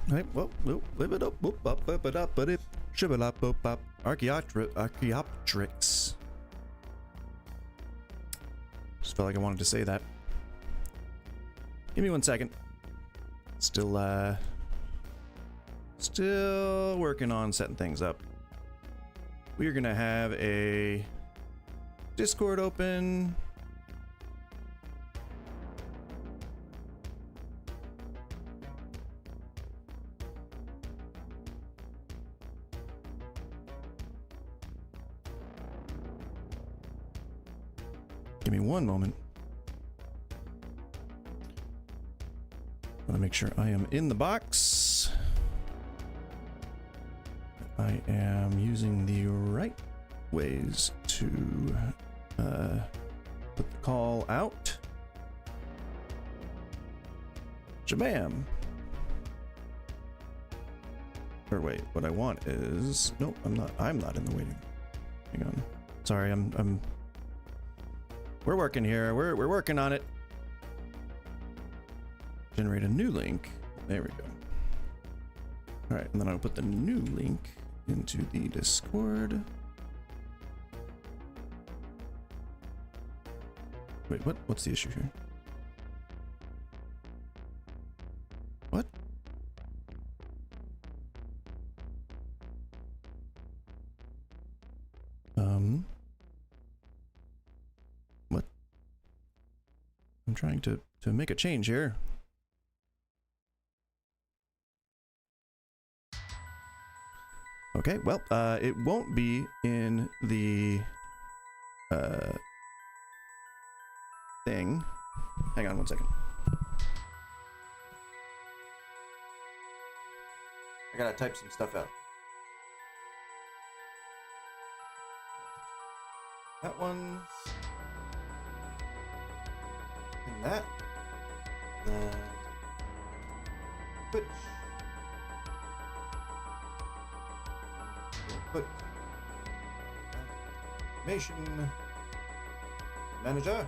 Hey, whoop, whoop, whip it up, whoop, up, whip it up, but it, shibble up, whoop, up, Archaeopteryx. Just felt like I wanted to say that. Give me 1 second. Still working on setting things up. We're gonna have a Discord open. Give me 1 moment. I want to make sure I am in the box. I am using the right ways to put the call out. Jabam! Or wait, what I want is... Nope, I'm not in the waiting. Hang on. Sorry, we're working here. We're working on it. Generate a new link. There we go. All right, and then I'll put the new link into the Discord. Wait, what? What's the issue here? What? What? I'm trying to make a change here. Okay, well, it won't be in the thing. Hang on 1 second. I gotta type some stuff out. That one. And that. Then Twitch. Put information manager.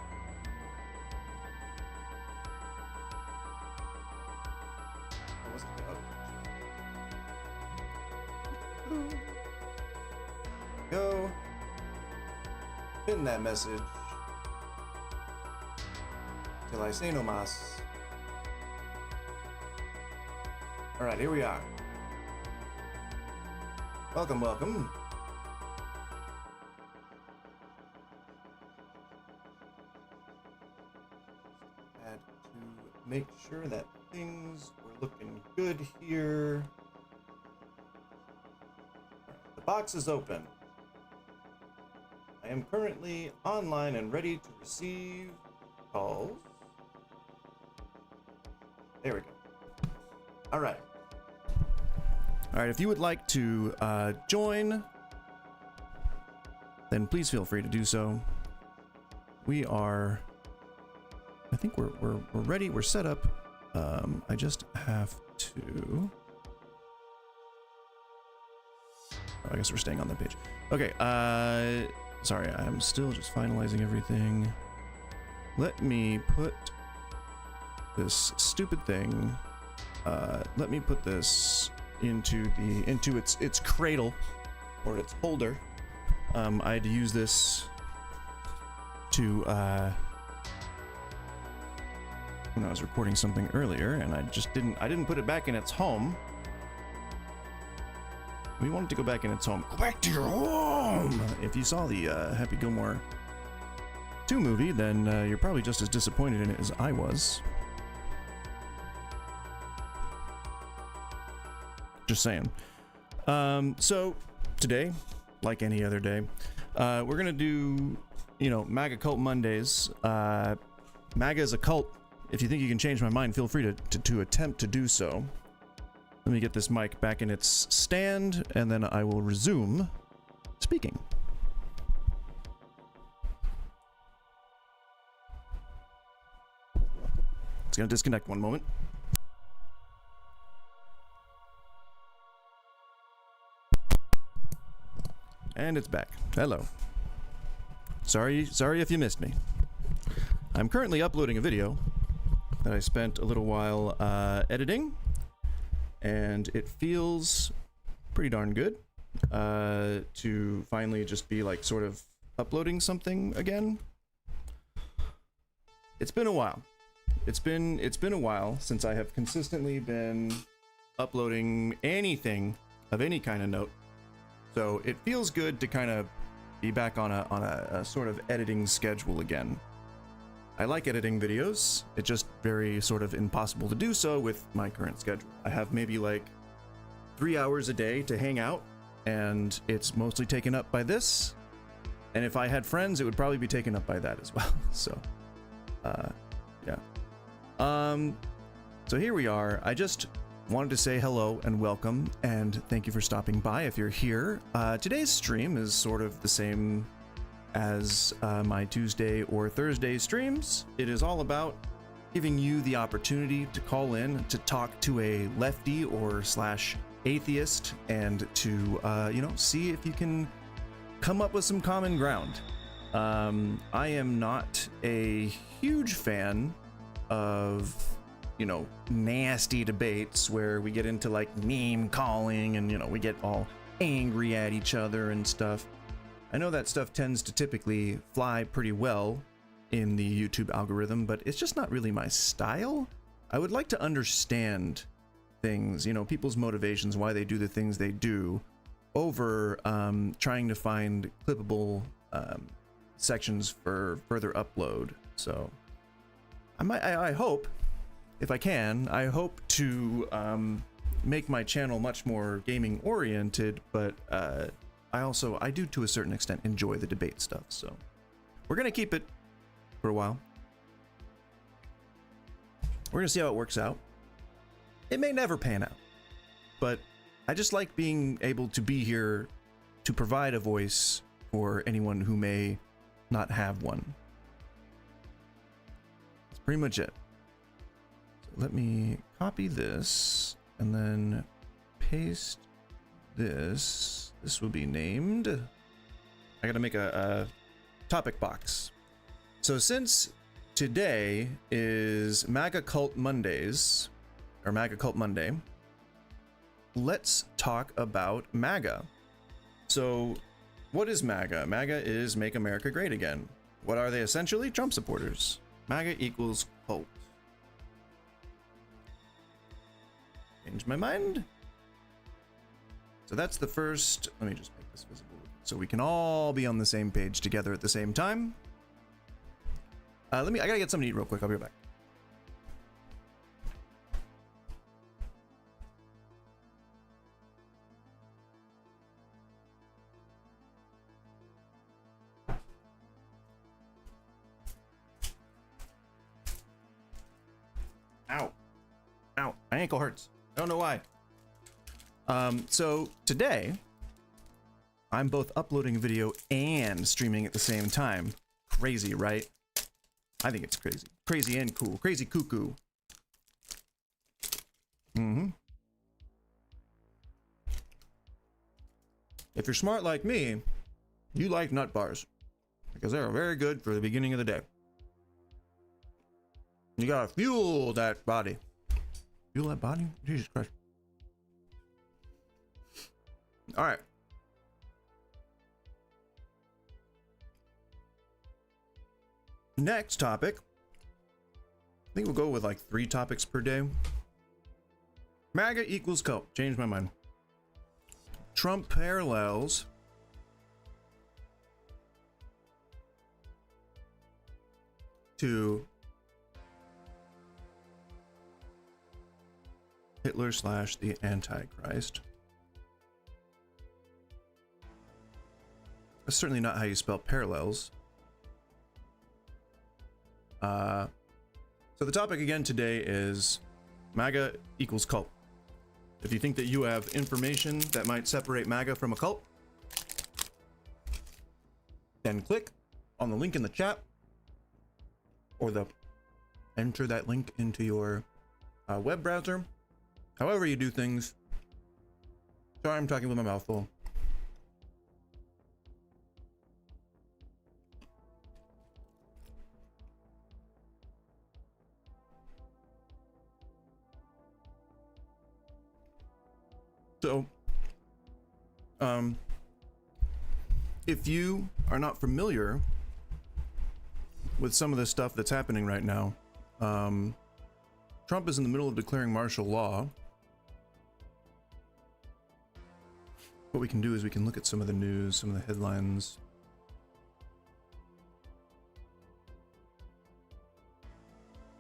Go. Pin that message till I say no mas. All right, here we are. Welcome, welcome. Had to make sure that things were looking good here. The box is open. I am currently online and ready to receive calls. There we go. All right. All right, if you would like to join, then please feel free to do so. We are, I think we're ready, we're set up. I just have to, I guess we're staying on that page. Okay, sorry, I'm still just finalizing everything. Let me put this stupid thing, let me put this into its cradle or its holder. I had to use this to when I was recording something earlier, and I didn't put it back in its home. We want it to go back in its home. Go back to your home. If you saw the Happy Gilmore 2 movie, then you're probably just as disappointed in it as I was. Just saying. So today, like any other day, we're gonna do, MAGA Cult Mondays. MAGA is a cult. If you think you can change my mind, feel free to attempt to do so. Let me get this mic back in its stand, and then I will resume speaking. It's gonna disconnect 1 moment. And it's back. Hello. Sorry if you missed me. I'm currently uploading a video that I spent a little while editing, and it feels pretty darn good to finally just be like sort of uploading something again. It's been a while. It's been a while since I have consistently been uploading anything of any kind of note. So it feels good to kind of be back on a sort of editing schedule again. I like editing videos. It's just very sort of impossible to do so with my current schedule. I have maybe like 3 hours a day to hang out, and it's mostly taken up by this. And if I had friends, it would probably be taken up by that as well. So, yeah. So here we are. I just wanted to say hello and welcome, and thank you for stopping by if you're here. Today's stream is sort of the same as my Tuesday or Thursday streams. It is all about giving you the opportunity to call in to talk to a lefty or slash atheist and to, you know, see if you can come up with some common ground. I am not a huge fan of, you know, nasty debates where we get into like meme calling and, you know, we get all angry at each other and stuff. I know that stuff tends to typically fly pretty well in the YouTube algorithm, but it's just not really my style. I would like to understand things, you know, people's motivations, why they do the things they do, over trying to find clippable sections for further upload. So I hope, if I can, I hope to make my channel much more gaming oriented, but I do to a certain extent enjoy the debate stuff, so we're gonna keep it for a while. We're gonna see how it works out. It may never pan out, but I just like being able to be here to provide a voice for anyone who may not have one. That's pretty much it. So let me copy this and then paste this. This will be named. I gotta make a topic box. So since today is MAGA Cult Mondays, or MAGA Cult Monday, let's talk about MAGA. So what is MAGA? MAGA is Make America Great Again. What are they essentially? Trump supporters. MAGA equals cult. Change my mind. So that's the first. Let me just make this visible so we can all be on the same page together at the same time. I gotta get something to eat real quick. I'll be right back. Ow. Ow. My ankle hurts. I don't know why. So today, I'm both uploading a video and streaming at the same time. Crazy, right? I think it's crazy. Crazy and cool. Crazy cuckoo. If you're smart like me, you like nut bars, because they're very good for the beginning of the day. You gotta fuel that body. Fuel that body? Jesus Christ. All right. Next topic. I think we'll go with like 3 topics per day. MAGA equals cult. Changed my mind. Trump parallels. To Hitler / the Antichrist. That's certainly not how you spell parallels. So the topic again today is MAGA equals cult. If you think that you have information that might separate MAGA from a cult, then click on the link in the chat, or enter that link into your web browser. However you do things. Sorry, I'm talking with my mouth full. So, if you are not familiar with some of the stuff that's happening right now, Trump is in the middle of declaring martial law. What we can do is we can look at some of the news, some of the headlines.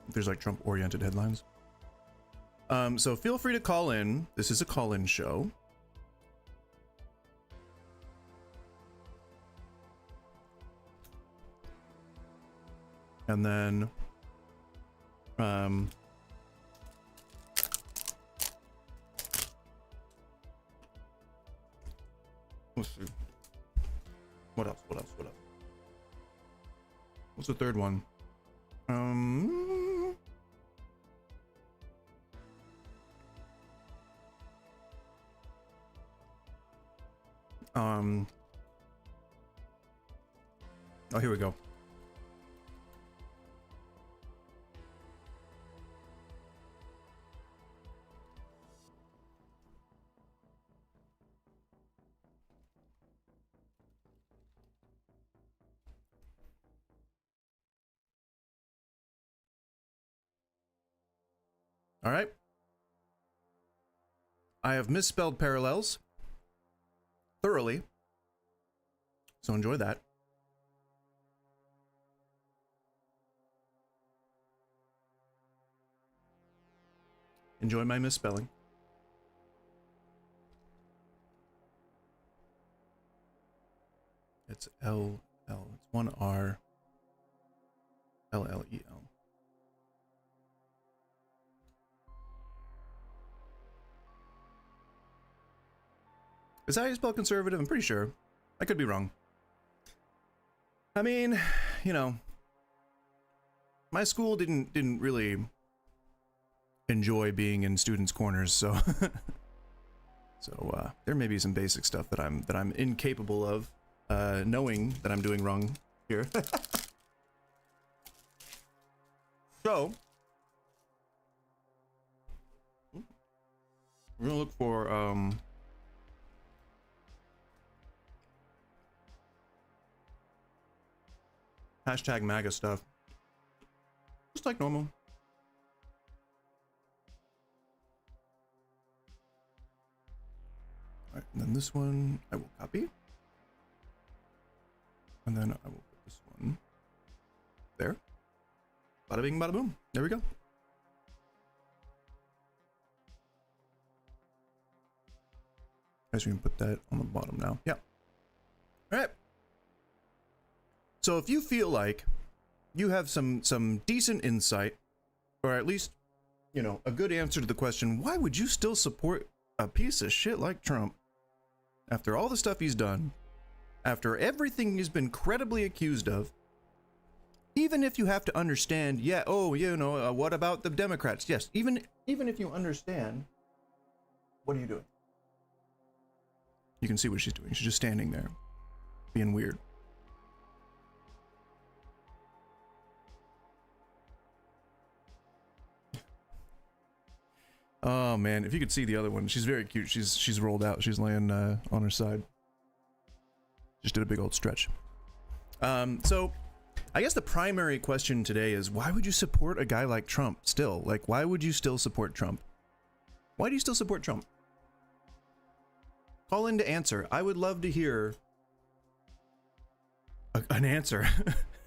If there's like Trump-oriented headlines. So feel free to call in. This is a call-in show. And then, let's see. What else? What's the third one? Oh, here we go. All right. I have misspelled parallels thoroughly, so enjoy that. Enjoy my misspelling. It's L. It's one R. LLEL. Is that how you spell conservative? I'm pretty sure. I could be wrong. I mean, you know, my school didn't really enjoy being in students' corners, so there may be some basic stuff that I'm incapable of knowing that I'm doing wrong here. So we're gonna look for hashtag MAGA stuff, just like normal. All right, and then this one I will copy, and then I will put this one there. Bada bing, bada boom. There we go. Guess we can put that on the bottom now. Yeah. All right. So if you feel like you have some decent insight, or at least, you know, a good answer to the question, why would you still support a piece of shit like Trump after all the stuff he's done, after everything he's been credibly accused of? Even if you have to understand, yeah, oh, you know, what about the Democrats? Yes, even if you understand, what are you doing? You can see what she's doing. She's just standing there, being weird. Oh man, if you could see the other one, she's very cute. She's rolled out. She's laying on her side. Just did a big old stretch. So I guess the primary question today is, why would you support a guy like Trump still? Like, why would you still support Trump? Why do you still support Trump? Call in to answer. I would love to hear an answer.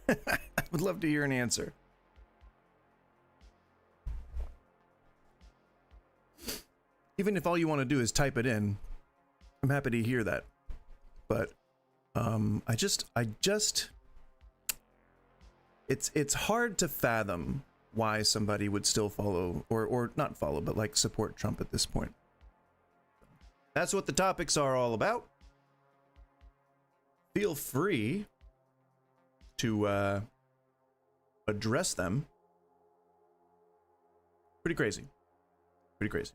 I would love to hear an answer. Even if all you want to do is type it in, I'm happy to hear that. But it's hard to fathom why somebody would still follow, or not follow, but like support Trump at this point. That's what the topics are all about. Feel free to address them. Pretty crazy. Pretty crazy.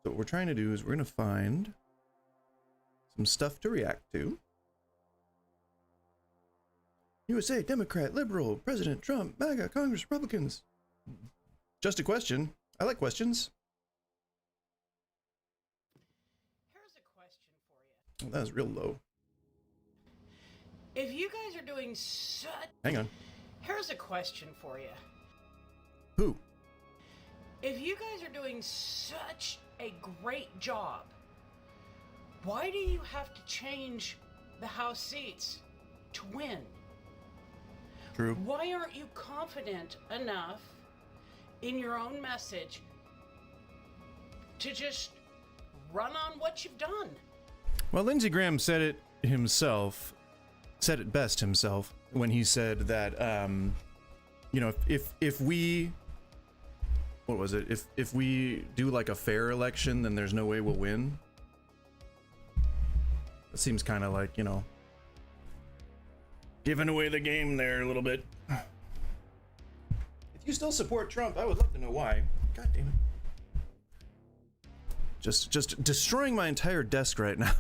So what we're trying to do is we're going to find some stuff to react to. USA, Democrat, Liberal, President Trump, MAGA, Congress, Republicans. Just a question. I like questions. Here's a question for you. Oh, that was real low. If you guys are doing such... Hang on. Here's a question for you. Who? If you guys are doing such a great job, why do you have to change the House seats to win? True. Why aren't you confident enough in your own message to just run on what you've done? Well, Lindsey Graham said it himself, said it best himself, when he said that, you know, if we, what was it? If we do like a fair election, then there's no way we'll win. It seems kind of like, you know, giving away the game there a little bit. If you still support Trump, I would love to know why. God damn it. Just destroying my entire desk right now.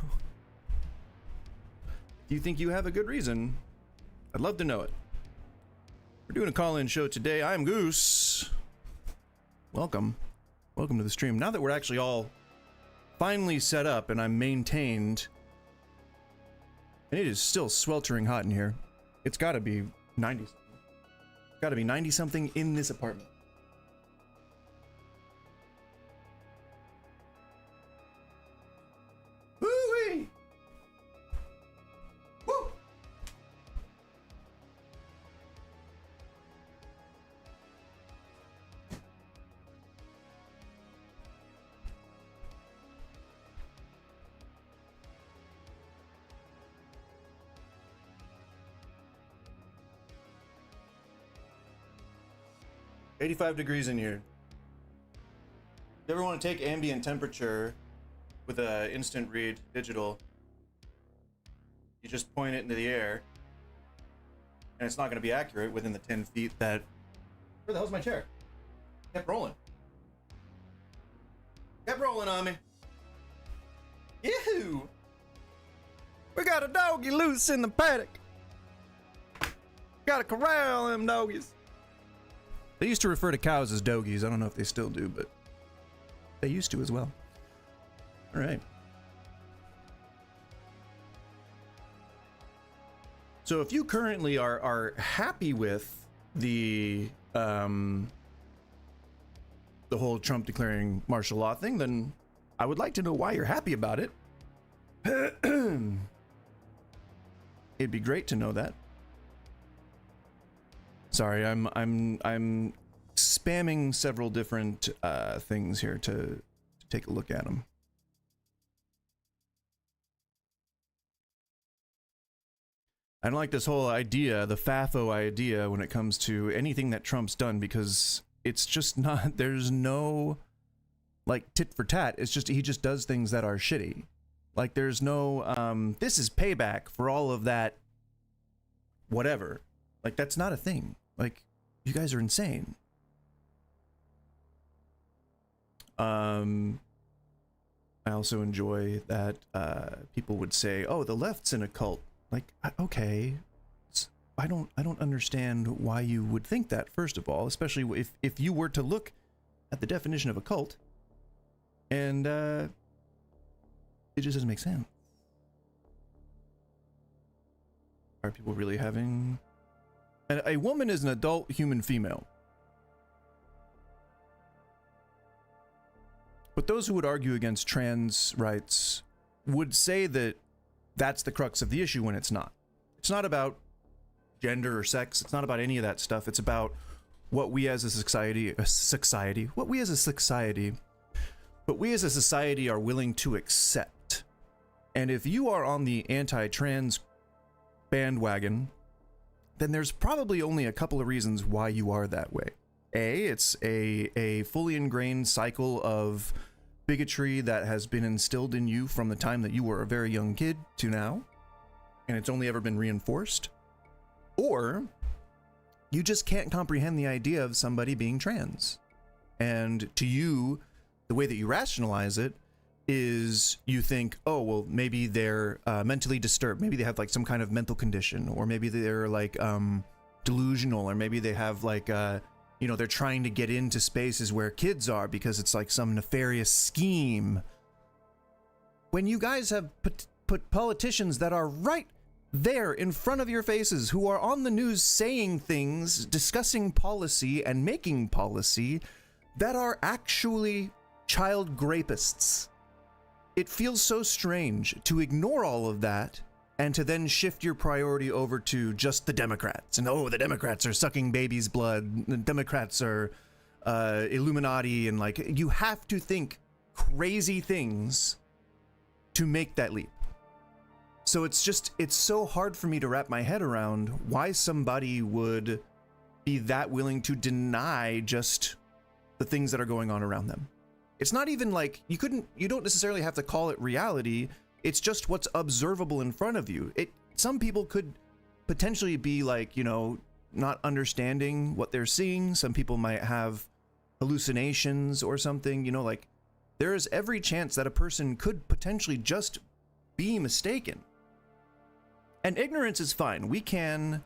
Do you think you have a good reason? I'd love to know it. We're doing a call-in show today. I'm Goose. Welcome. Welcome to the stream. Now that we're actually all finally set up and I'm maintained, and it is still sweltering hot in here. It's got to be 90. It's got to be 90 something in this apartment. Woo-wee! Woo! $85 degrees in here. You ever want to take ambient temperature with a instant read digital? You just point it into the air, and it's not going to be accurate within the 10 feet that... Where the hell's my chair? Kept rolling. Kept rolling on me. Yahoo! We got a doggy loose in the paddock. Gotta corral them doggies. They used to refer to cows as dogies. I don't know if they still do, but they used to as well. All right. So if you currently are happy with the whole Trump declaring martial law thing, then I would like to know why you're happy about it. It'd be great to know that. Sorry, I'm spamming several different things here to take a look at them. I don't like this whole idea, the FAFO idea, when it comes to anything that Trump's done, because it's just not, there's no, like, tit for tat. It's just, he just does things that are shitty. Like, there's no, this is payback for all of that, whatever. Like, that's not a thing. Like, you guys are insane. I also enjoy that people would say, oh, the left's in a cult. Like, okay, I don't understand why you would think that, first of all, especially if you were to look at the definition of a cult, and it just doesn't make sense. Are people really having... A woman is an adult human female. But those who would argue against trans rights would say that that's the crux of the issue when it's not. It's not about gender or sex. It's not about any of that stuff. It's about what we as a society are willing to accept. And if you are on the anti-trans bandwagon, then there's probably only a couple of reasons why you are that way. A, it's a fully ingrained cycle of bigotry that has been instilled in you from the time that you were a very young kid to now, and it's only ever been reinforced. Or you just can't comprehend the idea of somebody being trans. And to you, the way that you rationalize it is you think, oh, well, maybe they're mentally disturbed. Maybe they have like some kind of mental condition, or maybe they're like delusional, or maybe they have like, you know, they're trying to get into spaces where kids are because it's like some nefarious scheme. When you guys have put politicians that are right there in front of your faces, who are on the news saying things, discussing policy and making policy that are actually child grapists. It feels so strange to ignore all of that and to then shift your priority over to just the Democrats. And oh, the Democrats are sucking babies' blood. The Democrats are Illuminati. And like, you have to think crazy things to make that leap. So it's so hard for me to wrap my head around why somebody would be that willing to deny just the things that are going on around them. It's not even like you don't necessarily have to call it reality. It's just what's observable in front of you. Some people could potentially be like, you know, not understanding what they're seeing. Some people might have hallucinations or something, you know, like there is every chance that a person could potentially just be mistaken. And ignorance is fine. We can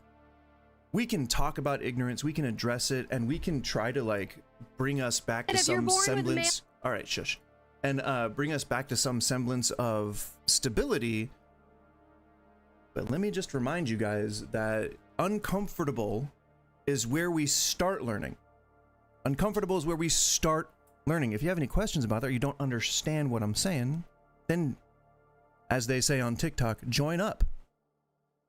talk about ignorance, we can address it, and we can try to like bring us back to some semblance. All right, shush. And bring us back to some semblance of stability. But let me just remind you guys that uncomfortable is where we start learning. Uncomfortable is where we start learning. If you have any questions about that, or you don't understand what I'm saying, then, as they say on TikTok, join up.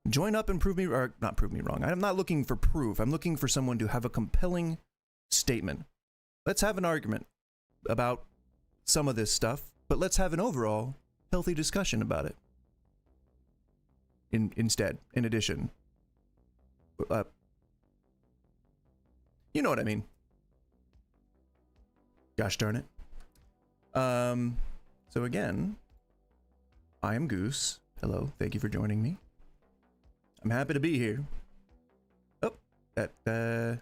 Join up and prove me, or not prove me wrong. I'm not looking for proof. I'm looking for someone to have a compelling statement. Let's have an argument about some of this stuff, but let's have an overall healthy discussion about it. In addition. You know what I mean. Gosh darn it. So again, I am Goose. Hello, thank you for joining me. I'm happy to be here. Oh, the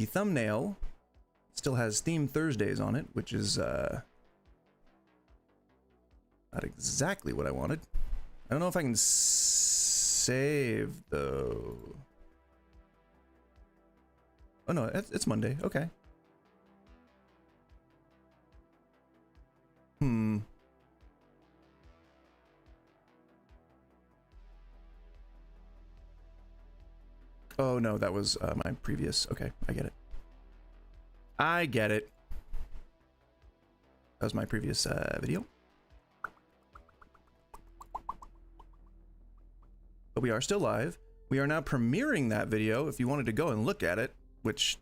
thumbnail still has Theme Thursdays on it, which is not exactly what I wanted. I don't know if I can save though. Oh no, it's Monday. Okay. Oh no, that was my previous. Okay, I get it. I get it. That was my previous video. But we are still live. We are now premiering that video if you wanted to go and look at it, which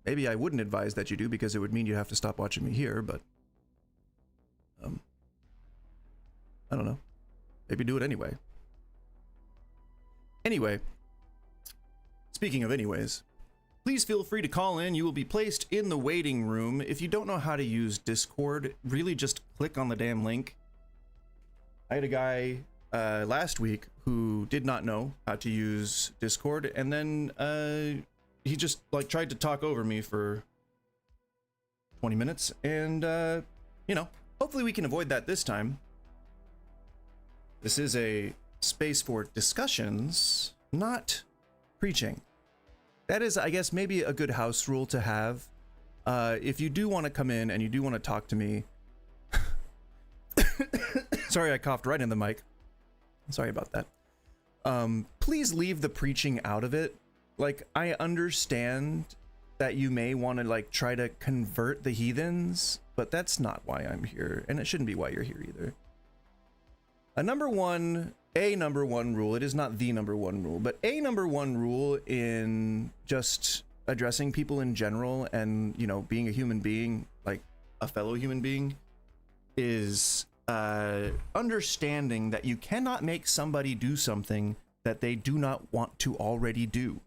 maybe I wouldn't advise that you do because it would mean you have to stop watching me here, but I don't know. Maybe do it anyway. Anyway, speaking of anyways, please feel free to call in. You will be placed in the waiting room. If you don't know how to use Discord, really just click on the damn link. I had a guy last week who did not know how to use Discord, and then he just like tried to talk over me for 20 minutes, and you know, hopefully we can avoid that this time. This is a space for discussions, not preaching. That is, I guess, maybe a good house rule to have. If you do want to come in and you do want to talk to me, sorry, I coughed right in the mic. Sorry about that. Please leave the preaching out of it. Like, I understand that you may want to like try to convert the heathens, but that's not why I'm here, and it shouldn't be why you're here either. A number one rule, it is not the number one rule, but a number one rule in just addressing people in general and, you know, being a human being, like a fellow human being, is understanding that you cannot make somebody do something that they do not want to already do.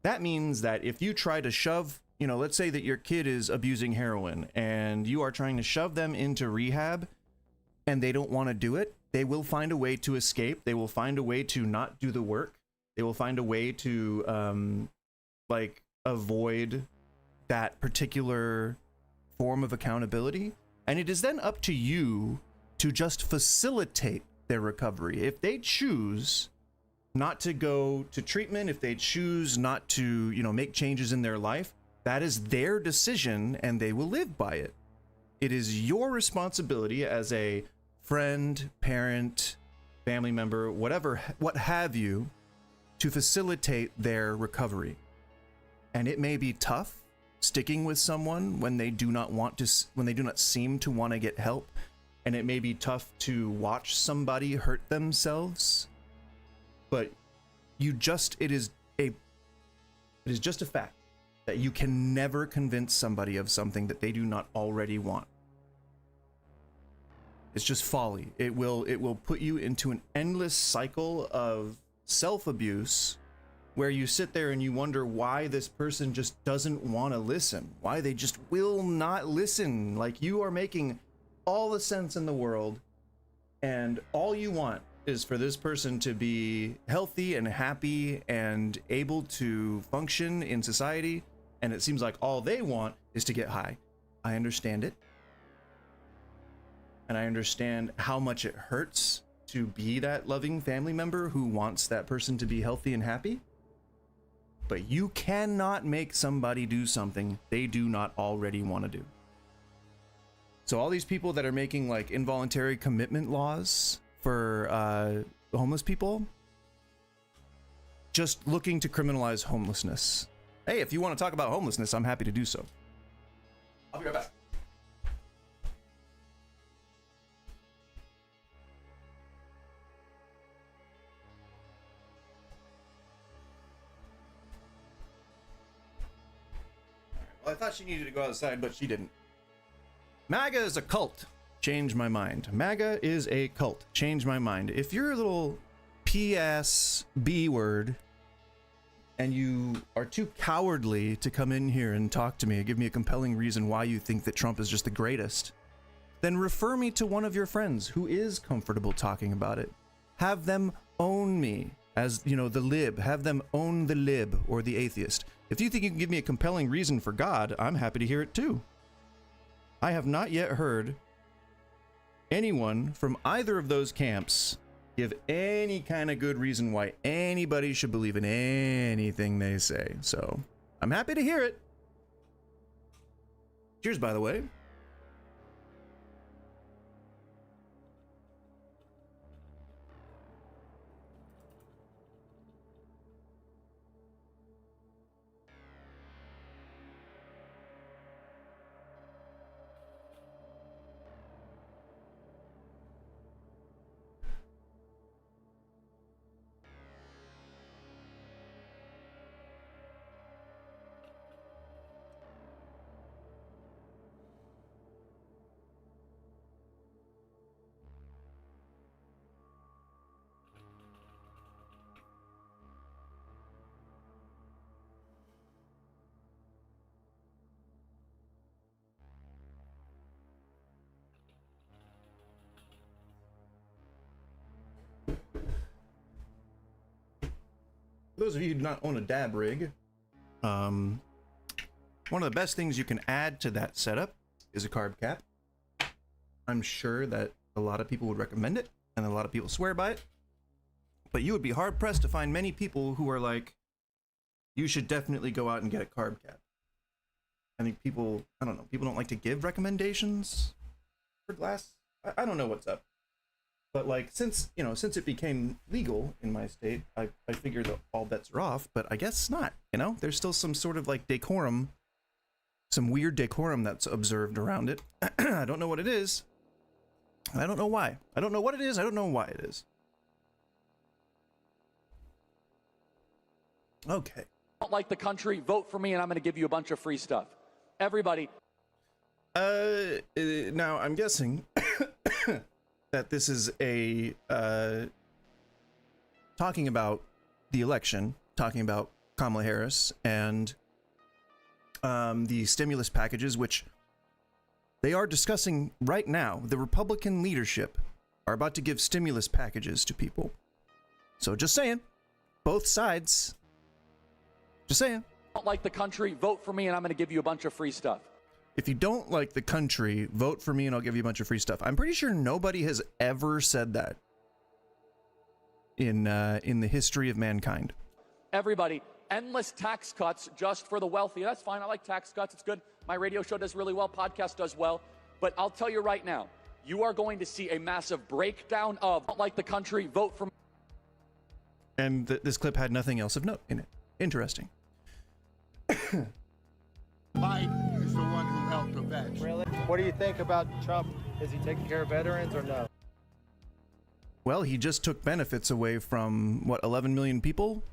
That means that if you try to shove, you know, let's say that your kid is abusing heroin and you are trying to shove them into rehab and they don't want to do it, they will find a way to escape. They will find a way to not do the work. They will find a way to like avoid that particular form of accountability, and it is then up to you to just facilitate their recovery. If they choose not to go to treatment, if they choose not to, make changes in their life, that is their decision and they will live by it. It is your responsibility as a friend, parent, family member, what have you, to facilitate their recovery. And it may be tough sticking with someone when they do not seem to want to get help. And it may be tough to watch somebody hurt themselves, but it is just a fact that you can never convince somebody of something that they do not already want. It's just folly. It will put you into an endless cycle of self-abuse where you sit there and you wonder why this person just doesn't want to listen, why they just will not listen. Like, you are making all the sense in the world, and all you want is for this person to be healthy and happy and able to function in society, and it seems like all they want is to get high. I understand it, and I understand how much it hurts to be that loving family member who wants that person to be healthy and happy, but you cannot make somebody do something they do not already want to do. So all these people that are making like involuntary commitment laws for homeless people, just looking to criminalize homelessness. Hey, if you want to talk about homelessness, I'm happy to do so. I'll be right back. Well, I thought she needed to go outside, but she didn't. MAGA is a cult. Change my mind. MAGA is a cult. Change my mind. If you're a little PSB word and you are too cowardly to come in here and talk to me and give me a compelling reason why you think that Trump is just the greatest, then refer me to one of your friends who is comfortable talking about it. Have them own me as, the lib. Have them own the lib or the atheist. If you think you can give me a compelling reason for God, I'm happy to hear it too. I have not yet heard anyone from either of those camps give any kind of good reason why anybody should believe in anything they say. So I'm happy to hear it. Cheers, by the way. For those of you who do not own a dab rig, one of the best things you can add to that setup is a carb cap. I'm sure that a lot of people would recommend it, and a lot of people swear by it, but you would be hard pressed to find many people who are like, you should definitely go out and get a carb cap. I think people don't like to give recommendations for glass. I don't know what's up. But like, since it became legal in my state, I figure that all bets are off, but I guess not, there's still some sort of like decorum, some weird decorum that's observed around it. I don't know what it is. I don't know why. I don't know what it is. I don't know why it is. Okay. Don't like the country, vote for me and I'm going to give you a bunch of free stuff. Everybody. Now I'm guessing that this is a talking about the election, talking about Kamala Harris and the stimulus packages, which they are discussing right now. The Republican leadership are about to give stimulus packages to people. So just saying, both sides. Just saying. Don't like the country, vote for me and I'm going to give you a bunch of free stuff. if you don't like the country, vote for me and I'll give you a bunch of free stuff. I'm pretty sure nobody has ever said that in the history of mankind. Everybody, endless tax cuts just for the wealthy. That's fine. I like tax cuts. It's good. My radio show does really well. Podcast does well. But I'll tell you right now, you are going to see a massive breakdown of don't like the country, vote for me. And this clip had nothing else of note in it. Interesting. Biden is the one who helped the vets. Really? What do you think about Trump? Is he taking care of veterans or no? Well, he just took benefits away from, what, 11 million people?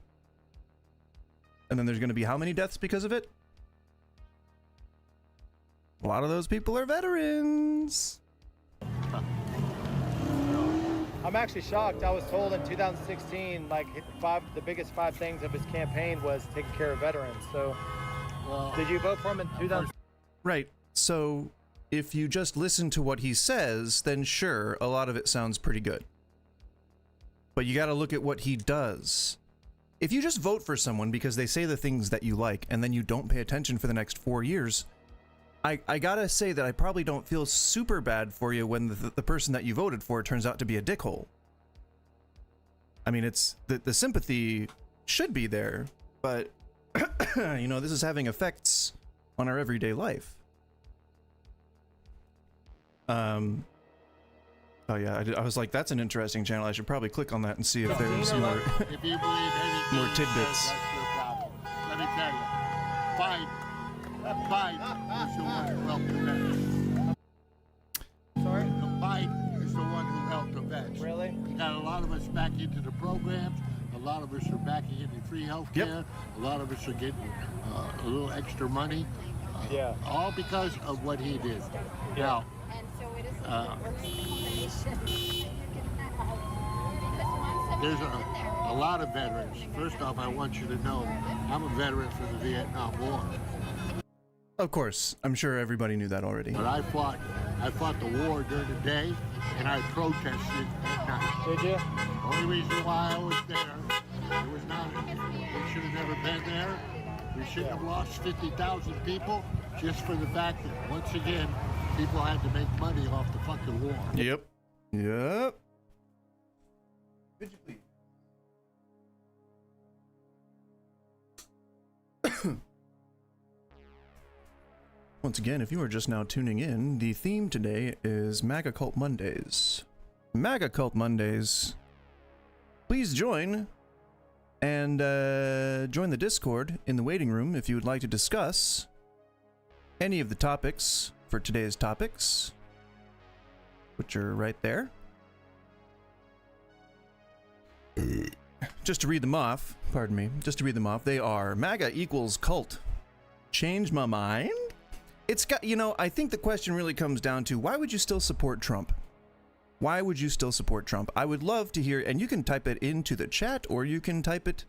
And then there's going to be how many deaths because of it? A lot of those people are veterans. I'm actually shocked. I was told in 2016, like the biggest 5 things of his campaign was taking care of veterans. So, did you vote for him in 2000? Right. So, if you just listen to what he says, then sure, a lot of it sounds pretty good. But you got to look at what he does. If you just vote for someone because they say the things that you like, and then you don't pay attention for the next 4 years, I gotta say that I probably don't feel super bad for you when the person that you voted for turns out to be a dickhole. I mean, it's the sympathy should be there, but you know, this is having effects on our everyday life. Oh yeah, I was like, that's an interesting channel. I should probably click on that and see if there's more If you believe anything more he tidbits. says, that's your problem. Let me tell you, Biden is the one who helped the vets. Sorry? Biden is the one who helped the vets. Really? He got a lot of us back into the programs. A lot of us are backing into free health care. A lot of us are getting a little extra money. Yeah. All because of what he did. Now, there's a lot of veterans. First off, I want you to know I'm a veteran for the Vietnam War. Of course, I'm sure everybody knew that already. But I fought the war during the day, and I protested at night. Did you? Only reason why I was there, it was not, we should have never been there. We shouldn't have lost 50,000 people just for the fact that, once again, people had to make money off the fucking war. Yep. Yep. Could you please? Once again, if you are just now tuning in, the theme today is MAGA Cult Mondays. MAGA Cult Mondays. Please join and join the Discord in the waiting room if you would like to discuss any of the topics for today's topics, which are right there. Just to read them off, pardon me, just to read them off, they are MAGA equals cult. Change my mind? It's got, you know, I think the question really comes down to, why would you still support Trump? Why would you still support Trump? I would love to hear, and you can type it into the chat, or you can type it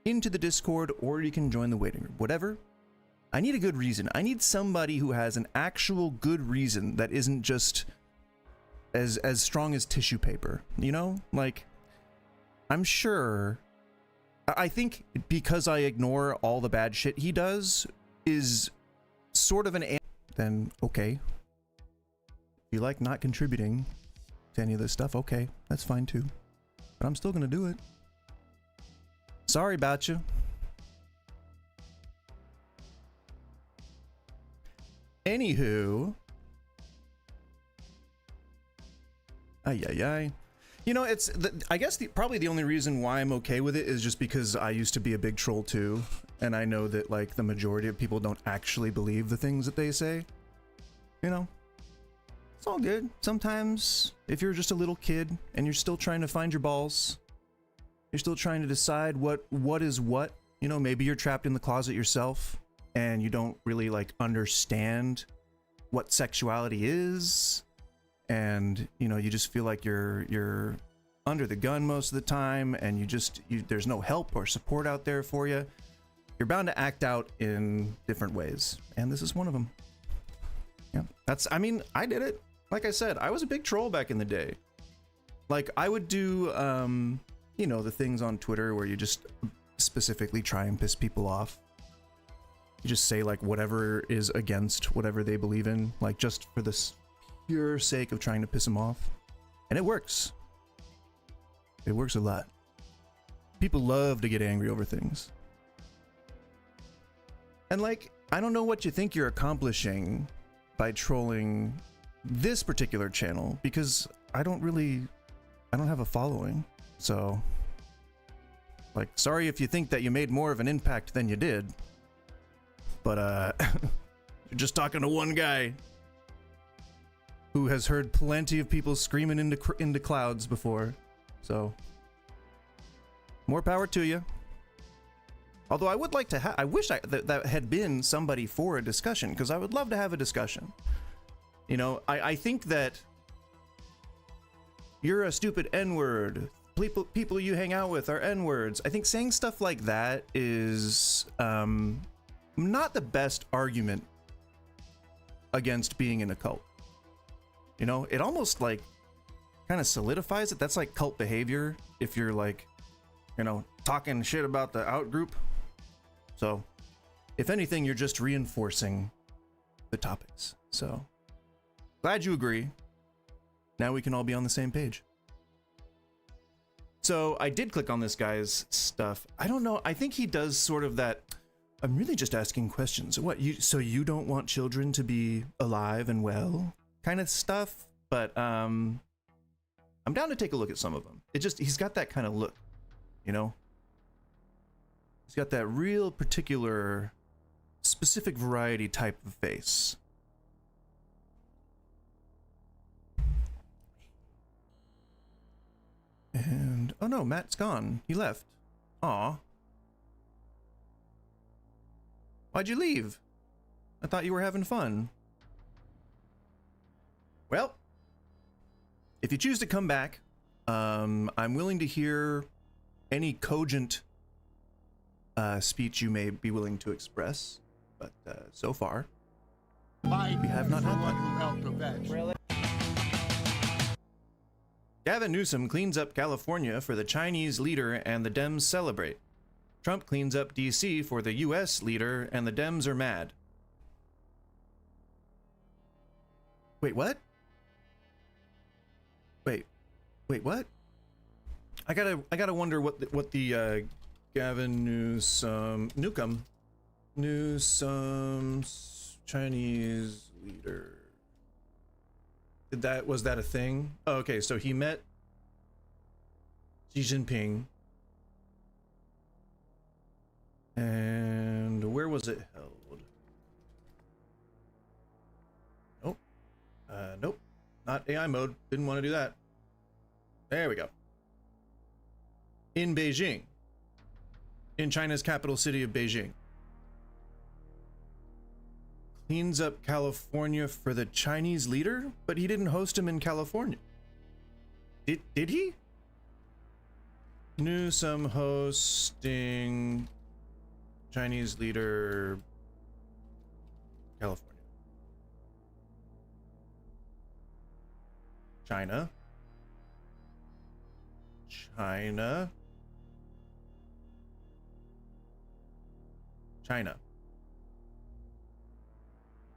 into the Discord, or you can join the waiting room, whatever. I need a good reason. I need somebody who has an actual good reason that isn't just as strong as tissue paper, you know? Like, I'm sure, I think because I ignore all the bad shit he does is sort of then okay. If you like not contributing to any of this stuff, okay, that's fine too. But I'm still gonna do it. Sorry about you. Anywho. Ay. You know, it's I guess probably the only reason why I'm okay with it is just because I used to be a big troll too, and I know that like the majority of people don't actually believe the things that they say. You know, it's all good. Sometimes if you're just a little kid and you're still trying to find your balls, you're still trying to decide what is what. You know, maybe you're trapped in the closet yourself and you don't really like understand what sexuality is. And you know, you just feel like you're under the gun most of the time, and there's no help or support out there for you. You're bound to act out in different ways, and this is one of them. Yeah, I mean, I did it. Like I said, I was a big troll back in the day. Like I would do, you know, the things on Twitter where you just specifically try and piss people off. You just say like whatever is against whatever they believe in, like just for the pure sake of trying to piss them off. And it works. It works a lot. People love to get angry over things. And like, I don't know what you think you're accomplishing by trolling this particular channel, because I don't have a following. So, like, sorry if you think that you made more of an impact than you did. But, you're just talking to one guy who has heard plenty of people screaming into clouds before. So, more power to you. Although I would like to I wish that had been somebody for a discussion, because I would love to have a discussion. You know, I think that you're a stupid N-word. People you hang out with are N-words. I think saying stuff like that is not the best argument against being in a cult. You know, it almost like kind of solidifies it. That's like cult behavior if you're like, you know, talking shit about the out group. So, if anything, you're just reinforcing the topics. So, glad you agree. Now we can all be on the same page. So, I did click on this guy's stuff. I don't know. I think he does sort of that. I'm really just asking questions. So you don't want children to be alive and well kind of stuff? But I'm down to take a look at some of them. He's got that kind of look, you know? He's got that real particular specific variety type of face. And oh no, Matt's gone. He left. Aw. Why'd you leave? I thought you were having fun. Well, if you choose to come back, I'm willing to hear any cogent speech you may be willing to express, but so far, we have not had one. Really? Gavin Newsom cleans up California for the Chinese leader and the Dems celebrate. Trump cleans up DC for the US leader and the Dems are mad. Wait, what? Wait, what? I gotta wonder what the Gavin Newsom's Chinese leader. Was that a thing? Oh, okay, so he met Xi Jinping. And where was it held? Nope. Nope. Not AI mode. Didn't want to do that. There we go. In Beijing. In China's capital city of Beijing. Cleans up California for the Chinese leader, but he didn't host him in California. Did he? Newsom hosting Chinese leader California. China.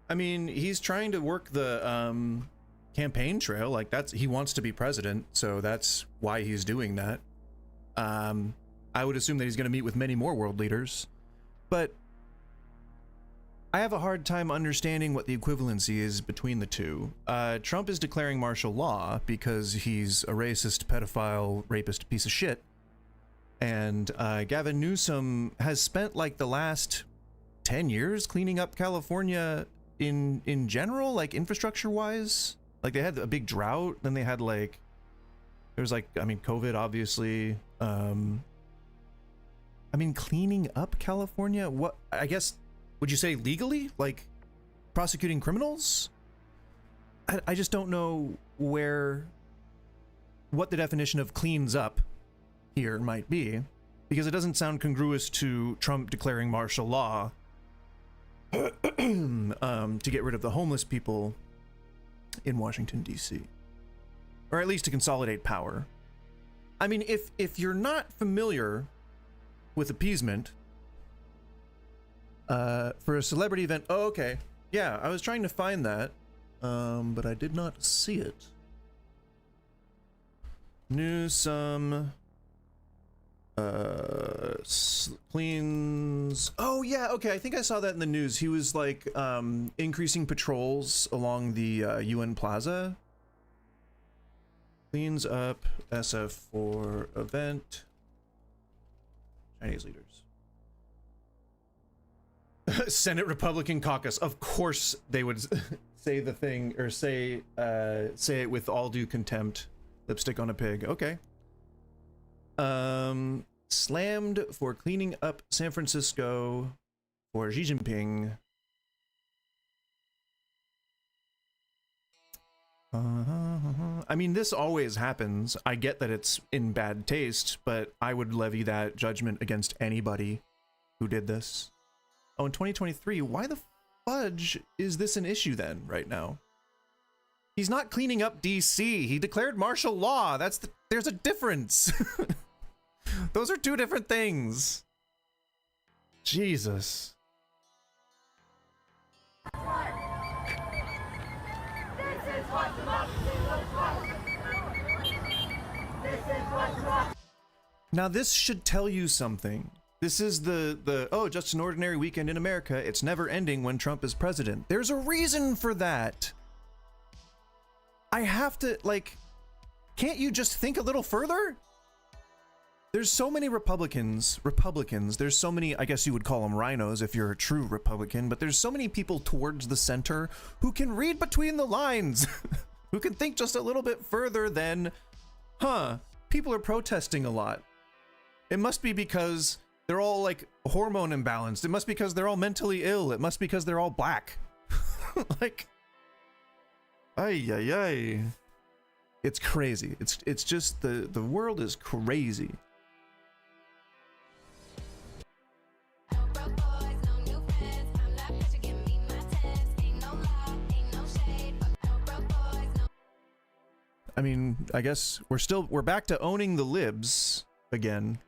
I mean, he's trying to work the campaign trail. Like, he wants to be president, so that's why he's doing that. I would assume that he's going to meet with many more world leaders, but I have a hard time understanding what the equivalency is between the two. Trump is declaring martial law because he's a racist, pedophile, rapist piece of shit. And Gavin Newsom has spent like the last 10 years cleaning up California in general, like infrastructure wise. Like, they had a big drought, then they had like, there was like, I mean, COVID obviously. I mean, cleaning up California, what, I guess, would you say legally? Like, prosecuting criminals? I just don't know what the definition of cleans up here might be, because it doesn't sound congruous to Trump declaring martial law to get rid of the homeless people in Washington, D.C. Or at least to consolidate power. I mean, if you're not familiar with appeasement, For a celebrity event. Oh, okay. Yeah, I was trying to find that, but I did not see it. Newsome cleans. Oh yeah, okay. I think I saw that in the news. He was like increasing patrols along the UN Plaza. Cleans up SF4 event. Chinese leaders. Senate Republican caucus. Of course they would say the thing, or say it with all due contempt. Lipstick on a pig. Okay. Slammed for cleaning up San Francisco for Xi Jinping. I mean, this always happens. I get that it's in bad taste, but I would levy that judgment against anybody who did this. Oh, in 2023, why the fudge is this an issue then, right now? He's not cleaning up DC. He declared martial law. There's a difference. Those are two different things. Jesus. Now this should tell you something. This is oh, just an ordinary weekend in America. It's never ending when Trump is president. There's a reason for that. I have to, like, can't you just think a little further? There's so many Republicans, there's so many, I guess you would call them rhinos if you're a true Republican, but there's so many people towards the center who can read between the lines, who can think just a little bit further than, people are protesting a lot. It must be because they're all like hormone imbalanced. It must be because they're all mentally ill. It must be because they're all black. Like, ay. It's crazy. It's just the world is crazy. I mean, I guess we're back to owning the libs again.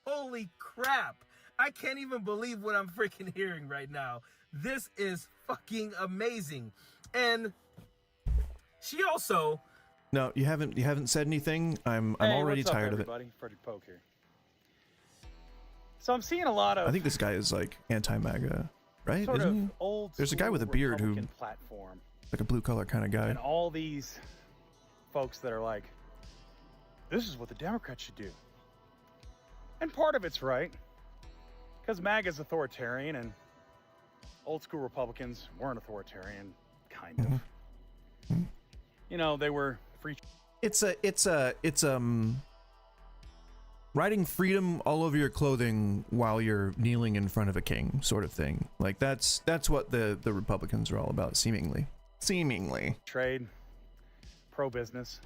Holy crap! I can't even believe what I'm freaking hearing right now. This is fucking amazing. And she also... No, you haven't said anything. I'm already tired of it. Freddie Poke here. So I'm seeing a lot of... I think this guy is like anti-MAGA, right? Sort Isn't of he? old There's a guy with a beard who, platform, like a blue collar kind of guy. and all these folks that are like, this is what the Democrats should do. And part of it's right, because MAGA's authoritarian and old school Republicans weren't authoritarian, kind of. You know, they were free. It's writing freedom all over your clothing while you're kneeling in front of a king, sort of thing. Like that's what the Republicans are all about, seemingly. Trade, pro-business.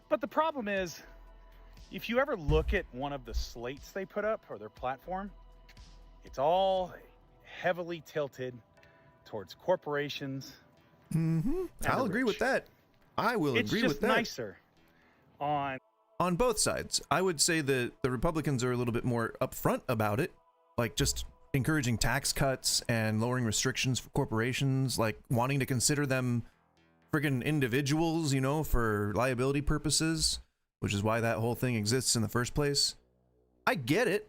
But the problem is, if you ever look at one of the slates they put up, or their platform, it's all heavily tilted towards corporations. I'll agree with that. I will agree with that. It's just nicer on both sides. I would say that the Republicans are a little bit more upfront about it, like just encouraging tax cuts and lowering restrictions for corporations, like wanting to consider them friggin' individuals, you know, for liability purposes, which is why that whole thing exists in the first place. I get it.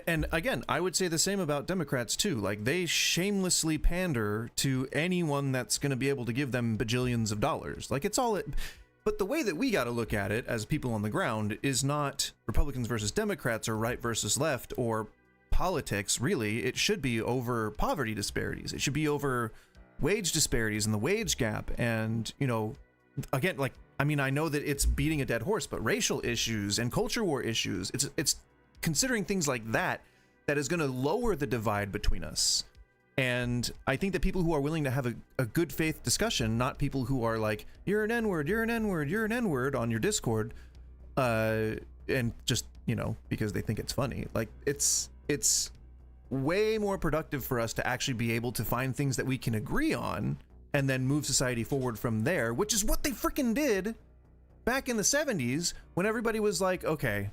And again, I would say the same about Democrats too. Like, they shamelessly pander to anyone that's going to be able to give them bajillions of dollars. Like, it's all it. But the way that we got to look at it as people on the ground is not Republicans versus Democrats or right versus left or politics, really. It should be over poverty disparities. It should be over wage disparities and the wage gap. And, you know, again, like, I mean, I know that it's beating a dead horse, but racial issues and culture war issues, it's considering things like that is going to lower the divide between us. And I think that people who are willing to have a good faith discussion, not people who are like, you're an N-word, you're an N-word, you're an N-word on your Discord, and just, you know, because they think it's funny. Like, it's way more productive for us to actually be able to find things that we can agree on and then move society forward from there, which is what they freaking did back in the 70s when everybody was like, okay,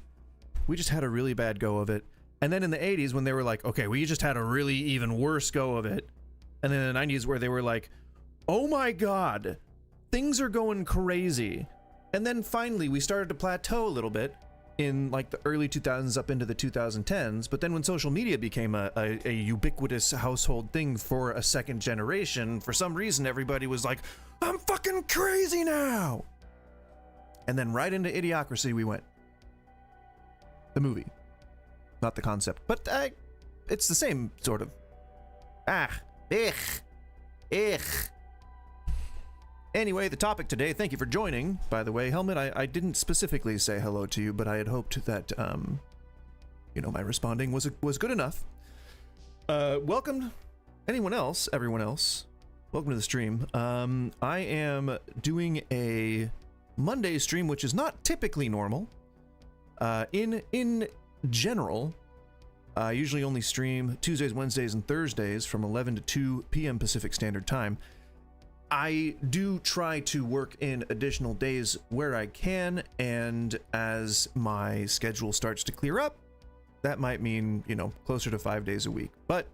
we just had a really bad go of it. And then in the 80s, when they were like, okay, we just had a really even worse go of it. And then in the 90s, where they were like, oh my God, things are going crazy. And then finally, we started to plateau a little bit in like the early 2000s up into the 2010s. But then when social media became a ubiquitous household thing for a second generation, for some reason, everybody was like, I'm fucking crazy now. And then right into Idiocracy we went. The movie. Not the concept, but it's the same sort of. Anyway, the topic today, thank you for joining, by the way. Helmet, I didn't specifically say hello to you, but I had hoped that, my responding was good enough. Welcome, everyone else, welcome to the stream. I am doing a Monday stream, which is not typically normal. In general, I usually only stream Tuesdays, Wednesdays, and Thursdays from 11 to 2 p.m. Pacific Standard Time. I do try to work in additional days where I can, and as my schedule starts to clear up, that might mean, closer to 5 days a week. But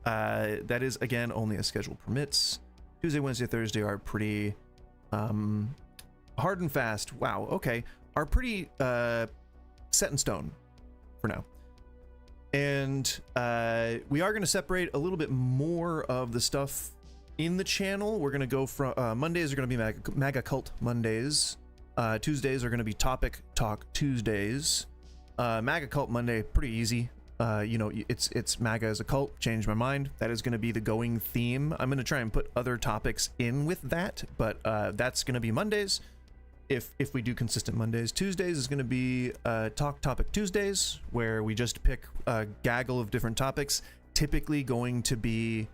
that is, again, only as schedule permits. Tuesday, Wednesday, Thursday are pretty hard and fast. Wow, okay. Are pretty set in stone for now. And we are going to separate a little bit more of the stuff in the channel. We're going to go from Mondays are going to be MAGA Cult Mondays. Tuesdays are going to be Topic Talk Tuesdays. MAGA Cult Monday, pretty easy. It's MAGA as a cult. Changed my mind. That is going to be the going theme. I'm going to try and put other topics in with that, but that's going to be Mondays. If we do consistent Mondays. Tuesdays is going to be Talk Topic Tuesdays, where we just pick a gaggle of different topics, typically going to be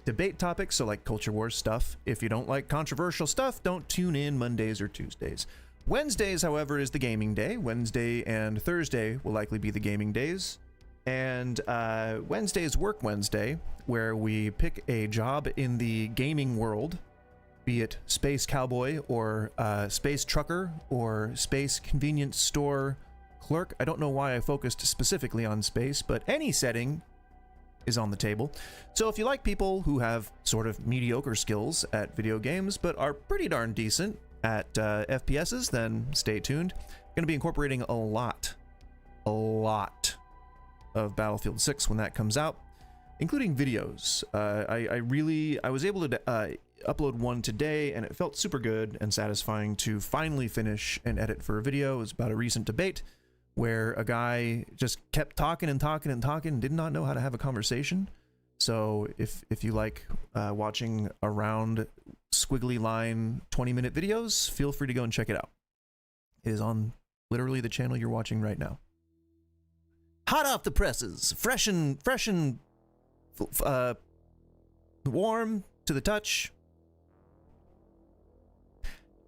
debate topics, so like culture wars stuff. If you don't like controversial stuff, don't tune in Mondays or Tuesdays. Wednesdays, however, is the gaming day. Wednesday and Thursday will likely be the gaming days. And Wednesday is Work Wednesday, where we pick a job in the gaming world, be it space cowboy or space trucker or space convenience store clerk. I don't know why I focused specifically on space, but any setting is on the table. So if you like people who have sort of mediocre skills at video games, but are pretty darn decent at FPSs, then stay tuned. Going to be incorporating a lot of Battlefield 6 when that comes out, including videos. I was able to upload one today, and it felt super good and satisfying to finally finish and edit for a video. It was about a recent debate where a guy just kept talking and did not know how to have a conversation. So if you like watching around squiggly line 20-minute videos, feel free to go and check it out. It is on literally the channel you're watching right now. Hot off the presses, fresh and warm to the touch.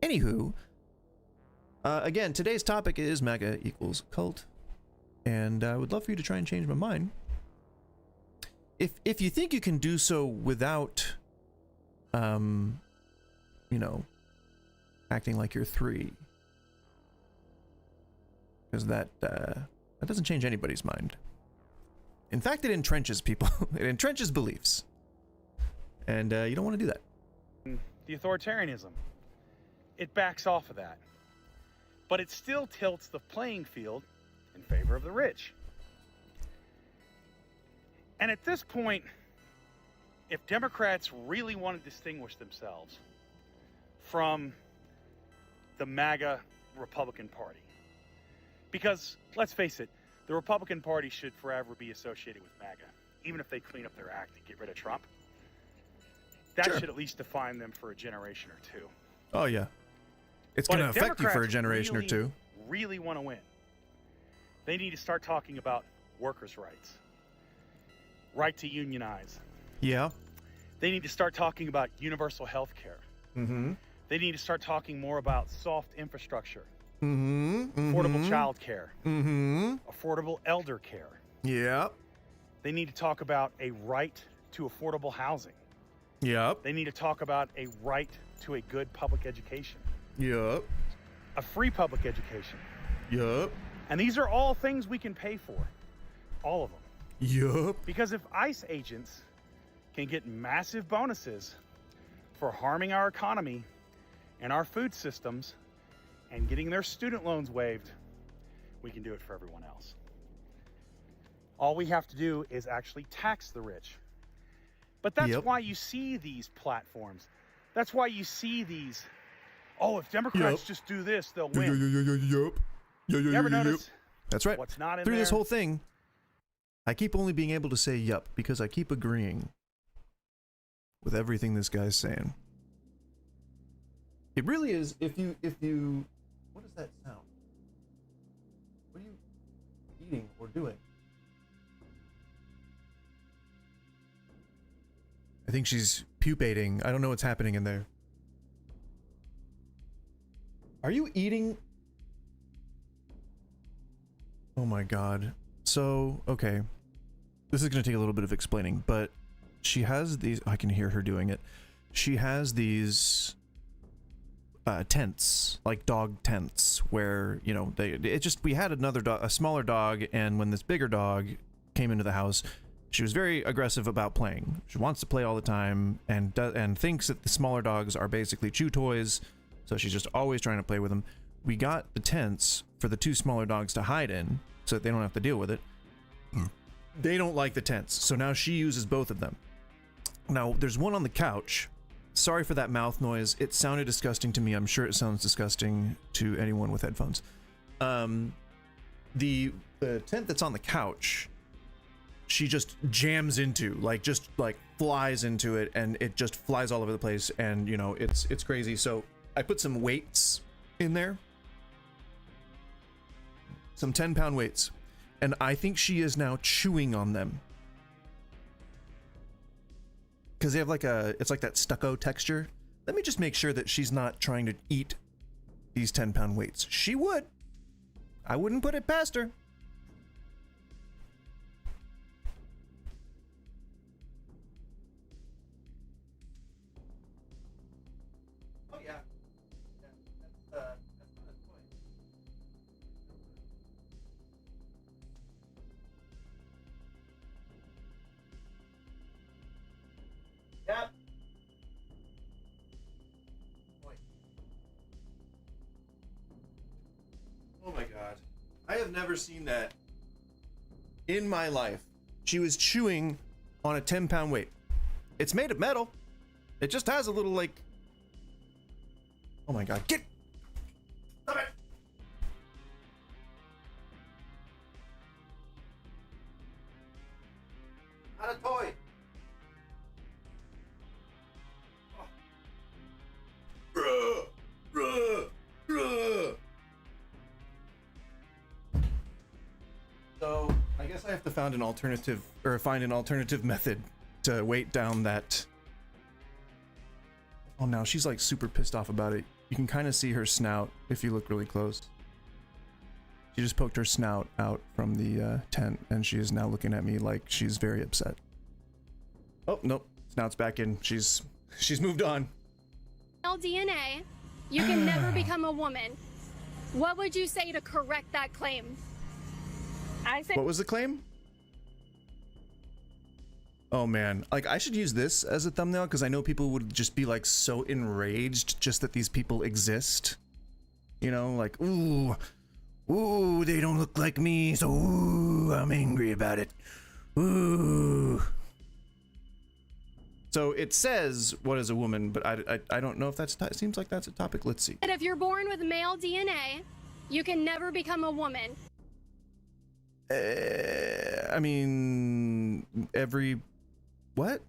Anywho, again, today's topic is MAGA equals cult, and I would love for you to try and change my mind. If you think you can do so without, acting like you're 3, because that doesn't change anybody's mind. In fact, it entrenches people. It entrenches beliefs, and you don't want to do that. The authoritarianism, it backs off of that, but it still tilts the playing field in favor of the rich. And at this point, if Democrats really want to distinguish themselves from the MAGA Republican Party, because let's face it, the Republican Party should forever be associated with MAGA, even if they clean up their act and get rid of Trump. That Sure. should at least define them for a generation or two. Oh yeah, it's But going to if affect you for a Democrats generation or two. really want to win, they need to start talking about workers' rights, right to unionize. Yeah. They need to start talking about universal health care. Mm-hmm. They need to start talking more about soft infrastructure, Mm-hmm. affordable child care, Mm-hmm. affordable elder care. Yep. They need to talk about a right to affordable housing. Yep. They need to talk about a right to a good public education, Yep. a free public education. Yep. And these are all things we can pay for. All of them. Yup. Because if ICE agents can get massive bonuses for harming our economy and our food systems and getting their student loans waived, we can do it for everyone else. All we have to do is actually tax the rich. But that's why you see these platforms. That's why you see these, oh, if Democrats just do this, they'll win. You ever notice? That's right. What's not in Through there? this whole thing, I keep only being able to say yup because I keep agreeing with everything this guy's saying. It really is, if you, what is that sound? What are you eating or doing? I think she's pupating. I don't know what's happening in there. Are you eating? Oh my god. So, okay. This is going to take a little bit of explaining, but she has these, I can hear her doing it. She has these tents, like dog tents, where, you know, we had another dog, a smaller dog, and when this bigger dog came into the house, she was very aggressive about playing. She wants to play all the time and thinks that the smaller dogs are basically chew toys, so she's just always trying to play with them. We got the tents for the two smaller dogs to hide in so that they don't have to deal with it. They don't like the tents, so now she uses both of them. Now, there's one on the couch. Sorry for that mouth noise. It sounded disgusting to me. I'm sure it sounds disgusting to anyone with headphones. The tent that's on the couch, she just jams into, just flies into it, and it just flies all over the place, and, you know, it's crazy. So I put some weights in there. Some 10-pound weights. And I think she is now chewing on them. Because they have it's like that stucco texture. Let me just make sure that she's not trying to eat these 10-pound weights. She would. I wouldn't put it past her. Oh yeah. That's not a toy. Yep. Oh my god. I have never seen that in my life. She was chewing on a 10-pound weight. It's made of metal. It just has a little oh my god. Get! Stop it! Not a toy. So I guess I have to find an alternative method to weight down that. Oh, now she's like super pissed off about it. You can kind of see her snout if you look really close. She just poked her snout out from the tent, and she is now looking at me like she's very upset. Oh nope, snout's back in. She's moved on. DNA, you can never become a woman. What would you say to correct that claim? I say. What was the claim? Oh man, I should use this as a thumbnail because I know people would just be so enraged just that these people exist. You know, ooh, they don't look like me, so ooh, I'm angry about it. Ooh. So it says, what is a woman, but I don't know if that's, it seems like that's a topic. Let's see. That if you're born with male DNA, you can never become a woman. I mean, what?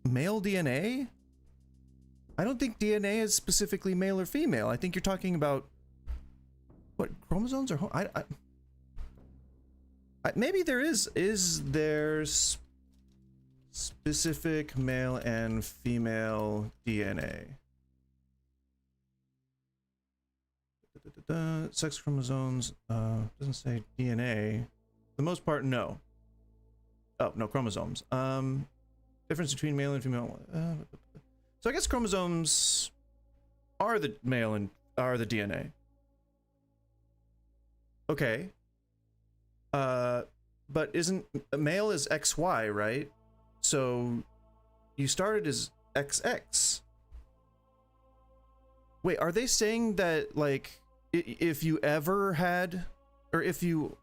Male DNA? I don't think DNA is specifically male or female. I think you're talking about, what, chromosomes or, maybe there is there specific male and female DNA? Sex chromosomes, doesn't say DNA. For the most part, no. Oh, no, chromosomes. Difference between male and female. So I guess chromosomes are the male and are the DNA. Okay. but isn't male is XY, right? So you started as XX. Wait, are they saying that, like, if you ever had, or if you,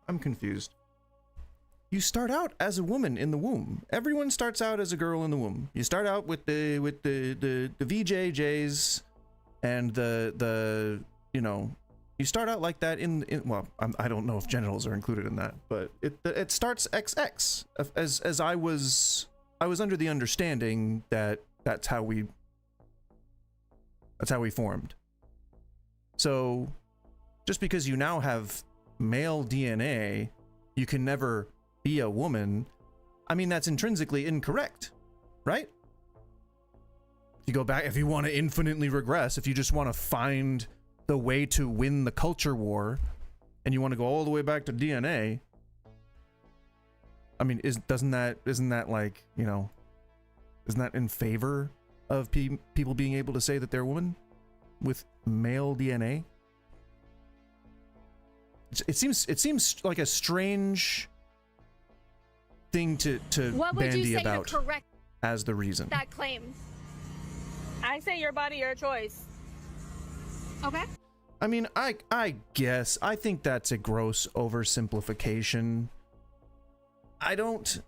I'm confused. You start out as a woman in the womb. Everyone starts out as a girl in the womb. You start out with the VJJs and the you know, you start out like that in well, I don't know if genitals are included in that, but it starts XX. As I was under the understanding that that's how we formed. So just because you now have male DNA, you can never be a woman. I mean, that's intrinsically incorrect, right? If you go back, if you want to infinitely regress, if you just want to find the way to win the culture war and you want to go all the way back to DNA, I mean, isn't that like, you know, isn't that in favor of people being able to say that they're a woman with male DNA? It seems like a strange thing to what would bandy you say about to correct as the reason. that claim? I say your body, your choice. Okay. I mean, I guess I think that's a gross oversimplification. I don't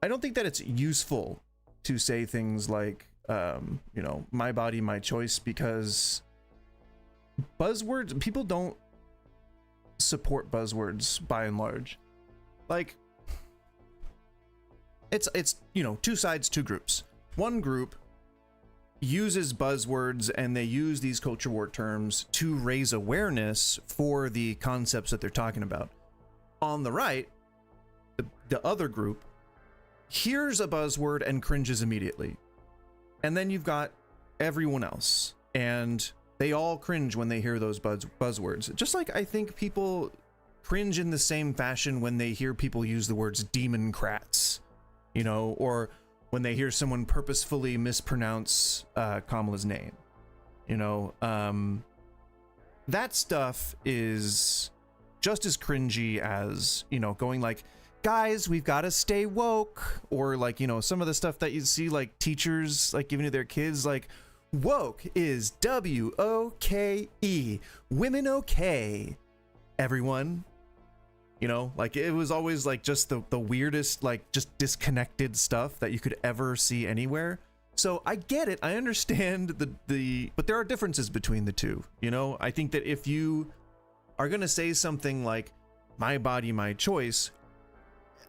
think that it's useful to say things like, you know, my body, my choice, because buzzwords, people don't support buzzwords by and large. Like, it's you know, two sides, two groups. One group uses buzzwords and they use these culture war terms to raise awareness for the concepts that they're talking about. On the right, the other group hears a buzzword and cringes immediately. And then you've got everyone else, and they all cringe when they hear those buzzwords. Just like I think people cringe in the same fashion when they hear people use the words democrats, you know, or when they hear someone purposefully mispronounce Kamala's name, you know. That stuff is just as cringy as, you know, going like, guys, we've got to stay woke, or like, you know, some of the stuff that you see like teachers like giving to their kids, like, woke is WOKE, women okay, everyone. You know, like, it was always like just the weirdest, like, just disconnected stuff that you could ever see anywhere. So I get it, I understand but there are differences between the two, you know. I think that if you are gonna say something like my body, my choice,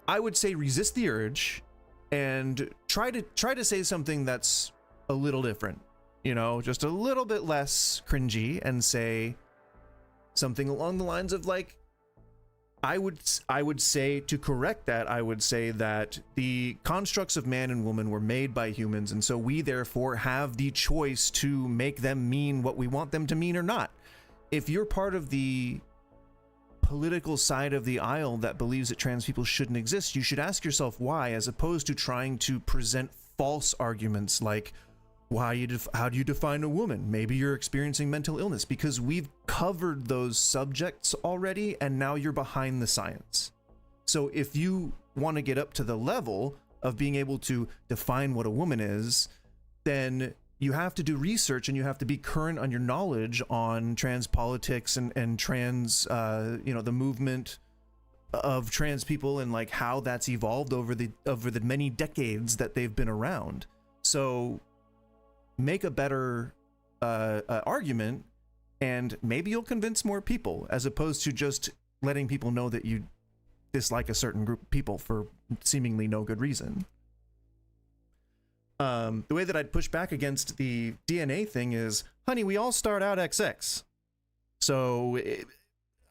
I would say resist the urge and try to say something that's a little different, you know, just a little bit less cringy, and say something along the lines of like, I would say, to correct that, I would say that the constructs of man and woman were made by humans, and so we therefore have the choice to make them mean what we want them to mean or not. If you're part of the political side of the aisle that believes that trans people shouldn't exist, you should ask yourself why, as opposed to trying to present false arguments like, how do you define a woman? Maybe you're experiencing mental illness, because we've covered those subjects already, and now you're behind the science. So if you want to get up to the level of being able to define what a woman is, then you have to do research, and you have to be current on your knowledge on trans politics and trans, you know, the movement of trans people, and like how that's evolved over the many decades that they've been around. So make a better argument, and maybe you'll convince more people, as opposed to just letting people know that you dislike a certain group of people for seemingly no good reason. The way that I'd push back against the DNA thing is, honey, we all start out XX. So,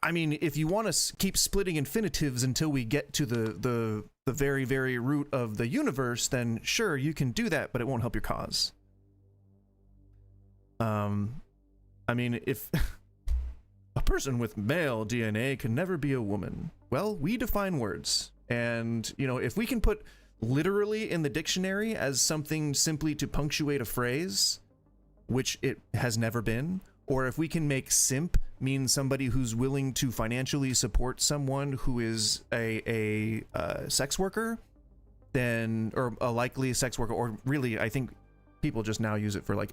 I mean, if you want to keep splitting infinitives until we get to the very, very root of the universe, then sure, you can do that, but it won't help your cause. I mean, if a person with male DNA can never be a woman, well, we define words. And, you know, if we can put literally in the dictionary as something simply to punctuate a phrase, which it has never been, or if we can make simp means somebody who's willing to financially support someone who is a sex worker, then, or a likely sex worker, or really, I think people just now use it for like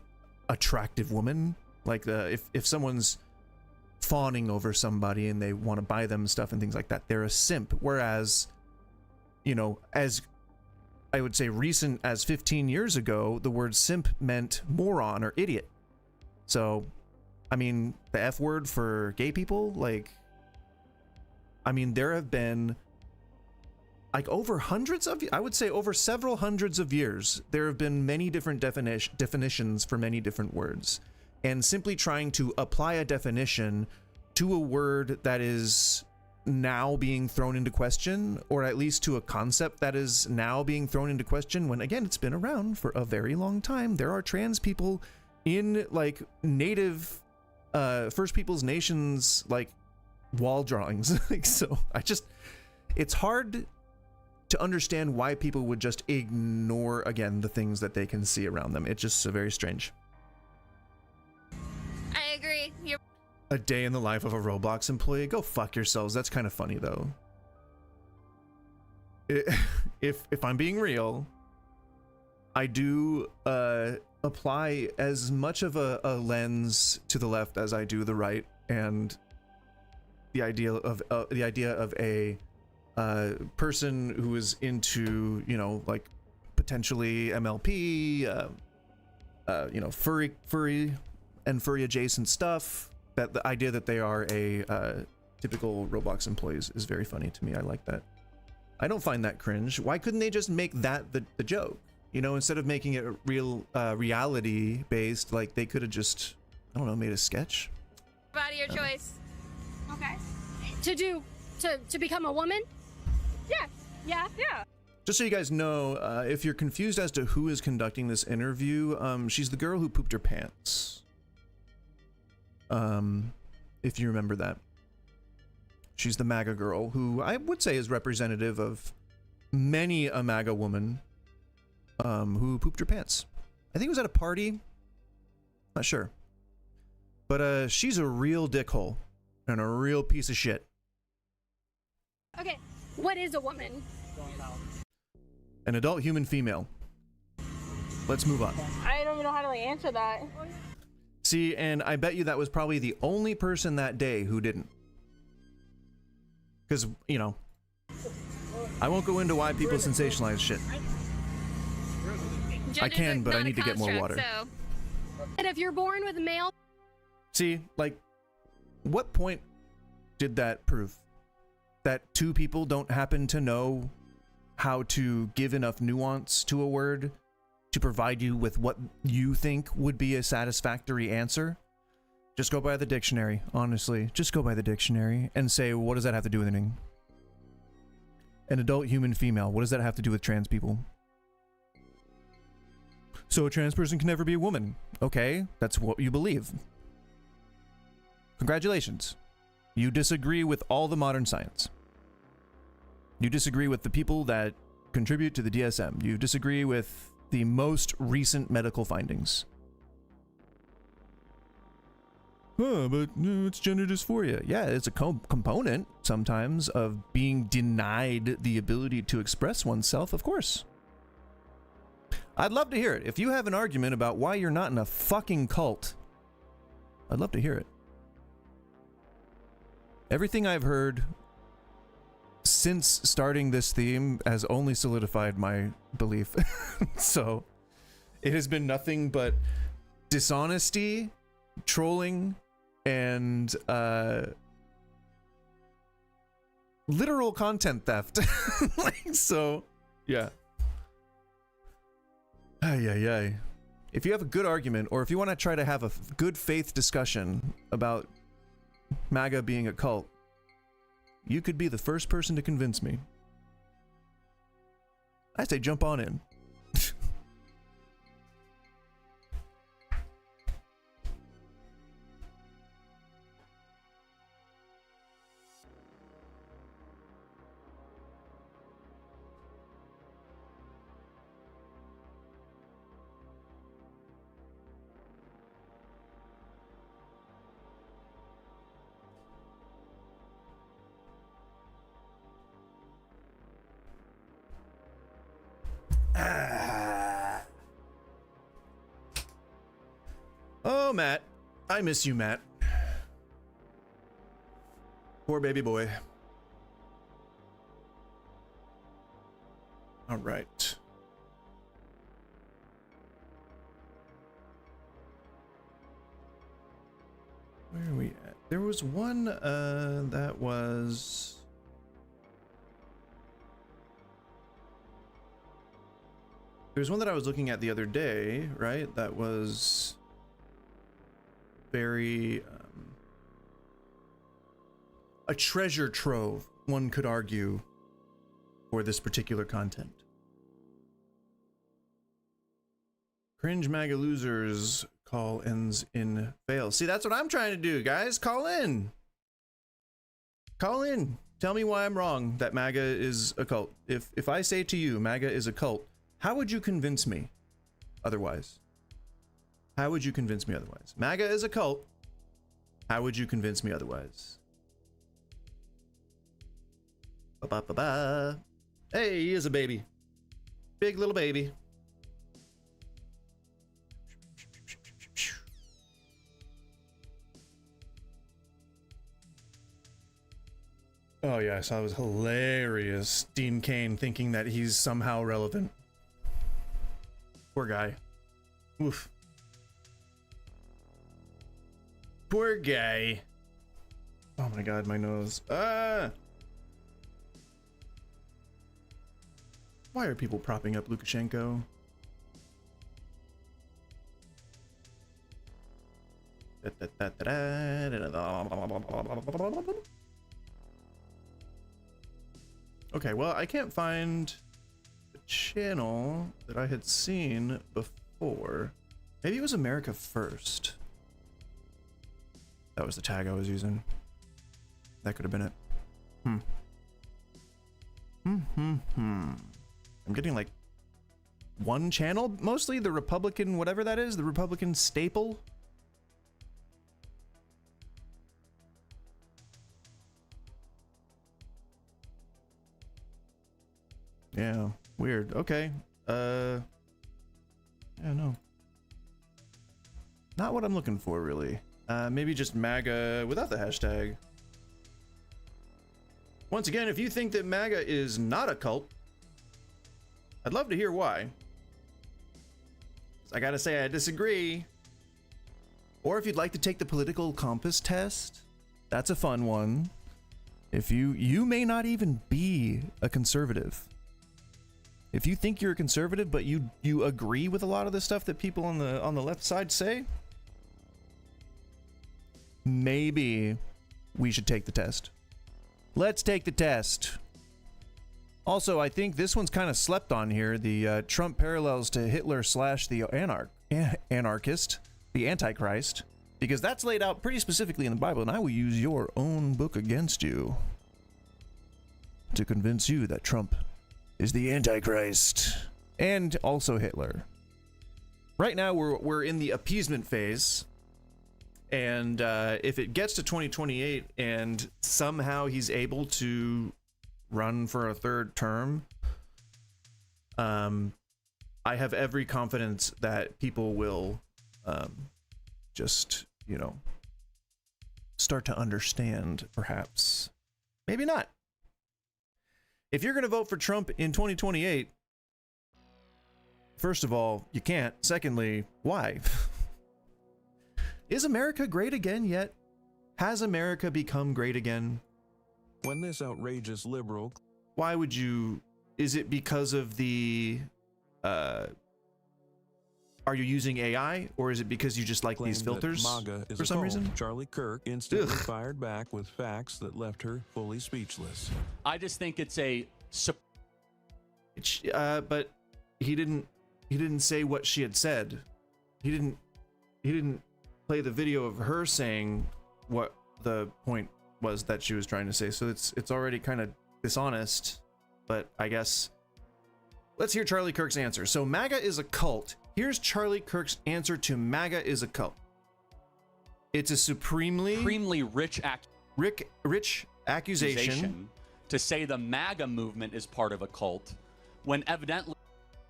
attractive woman. Like if someone's fawning over somebody and they want to buy them stuff and things like that, they're a simp. Whereas, you know, as I would say recent as 15 years ago, the word simp meant moron or idiot. So, I mean, the F word for gay people, like, I mean, there have been like over hundreds of, I would say over several hundreds of years, there have been many different definitions for many different words. And simply trying to apply a definition to a word that is now being thrown into question, or at least to a concept that is now being thrown into question, when again, it's been around for a very long time. There are trans people in like native First Peoples nations, like wall drawings. Like, so it's hard to understand why people would just ignore, again, the things that they can see around them. It's just very strange. I agree. You're A day in the life of a Roblox employee? Go fuck yourselves. That's kind of funny though. If I'm being real, I do apply as much of a lens to the left as I do the right, and the idea of a person who is into, you know, like potentially MLP, you know, furry and furry adjacent stuff. That the idea that they are a typical Roblox employees is very funny to me. I like that. I don't find that cringe. Why couldn't they just make that the joke? You know, instead of making it real reality based, like they could have just, I don't know, made a sketch. body your choice. Okay. To become a woman? Yeah. Just so you guys know, if you're confused as to who is conducting this interview, she's the girl who pooped her pants. If you remember that. She's the MAGA girl who I would say is representative of many a MAGA woman who pooped her pants. I think it was at a party. Not sure. But she's a real dickhole and a real piece of shit. Okay. What is a woman? An adult human female. Let's move on. I don't even know how to answer that. See, and I bet you that was probably the only person that day who didn't. Because, you know, I won't go into why people sensationalize shit. I can, but I need to get more water. So. And if you're born with a male... See, like, what point did that prove? That two people don't happen to know how to give enough nuance to a word to provide you with what you think would be a satisfactory answer? Just go by the dictionary, honestly. Just go by the dictionary and say, what does that have to do with anything? An adult human female, what does that have to do with trans people? So a trans person can never be a woman. Okay, that's what you believe. Congratulations. You disagree with all the modern science. You disagree with the people that contribute to the DSM. You disagree with the most recent medical findings. But it's gender dysphoria. Yeah, it's a component sometimes of being denied the ability to express oneself, of course. I'd love to hear it. If you have an argument about why you're not in a fucking cult, I'd love to hear it. Everything I've heard since starting this theme has only solidified my belief. So it has been nothing but dishonesty, trolling, and literal content theft. Like, so yeah. Ay. If you have a good argument, or if you want to try to have a good faith discussion about MAGA being a cult, you could be the first person to convince me. I say jump on in. Matt. I miss you, Matt. Poor baby boy. All right. Where are we at? There was one that was... There's one that I was looking at the other day, right? That was very a treasure trove, one could argue, for this particular content. Cringe MAGA losers call ends in fail. See, that's what I'm trying to do, guys. Call in. Call in. Tell me why I'm wrong that MAGA is a cult. If I say to you MAGA is a cult, how would you convince me otherwise? How would you convince me otherwise? MAGA is a cult. How would you convince me otherwise? Ba-ba-ba-ba. Hey, he is a baby. Big little baby. Oh yeah, I saw it was hilarious. Dean Cain thinking that he's somehow relevant. Poor guy. Oof. Poor guy. Oh my god, my nose. Ah! Why are people propping up Lukashenko? Okay, well, I can't find the channel that I had seen before. Maybe it was America First. That was the tag I was using. That could have been it. I'm getting like one channel, mostly the Republican, whatever that is, the Republican staple. Yeah, weird. Okay. Yeah, no. Not what I'm looking for, really. Maybe just MAGA without the hashtag. Once again, if you think that MAGA is not a cult, I'd love to hear why. I gotta say, I disagree. Or if you'd like to take the political compass test, that's a fun one. If you may not even be a conservative. If you think you're a conservative, but you agree with a lot of the stuff that people on the left side say, maybe we should take the test. Let's take the test. Also, I think this one's kind of slept on here. The Trump parallels to Hitler / the anarchist, the Antichrist, because that's laid out pretty specifically in the Bible, and I will use your own book against you to convince you that Trump is the Antichrist and also Hitler. Right now, we're in the appeasement phase. And if it gets to 2028 and somehow he's able to run for a third term, I have every confidence that people will just, you know, start to understand, perhaps. Maybe not. If you're going to vote for Trump in 2028, first of all, you can't. Secondly, why? Is America great again yet? Has America become great again? When this outrageous liberal... Why would you... Is it because of the... are you using AI? Or is it because you just like these filters for some reason? Charlie Kirk instantly fired back with facts that left her fully speechless. I just think it's a... but he didn't say what she had said. He didn't play the video of her saying what the point was that she was trying to say. So it's already kind of dishonest, but I guess let's hear Charlie Kirk's answer. So MAGA is a cult. Here's Charlie Kirk's answer to MAGA is a cult. It's a supremely rich accusation to say the MAGA movement is part of a cult when evidently...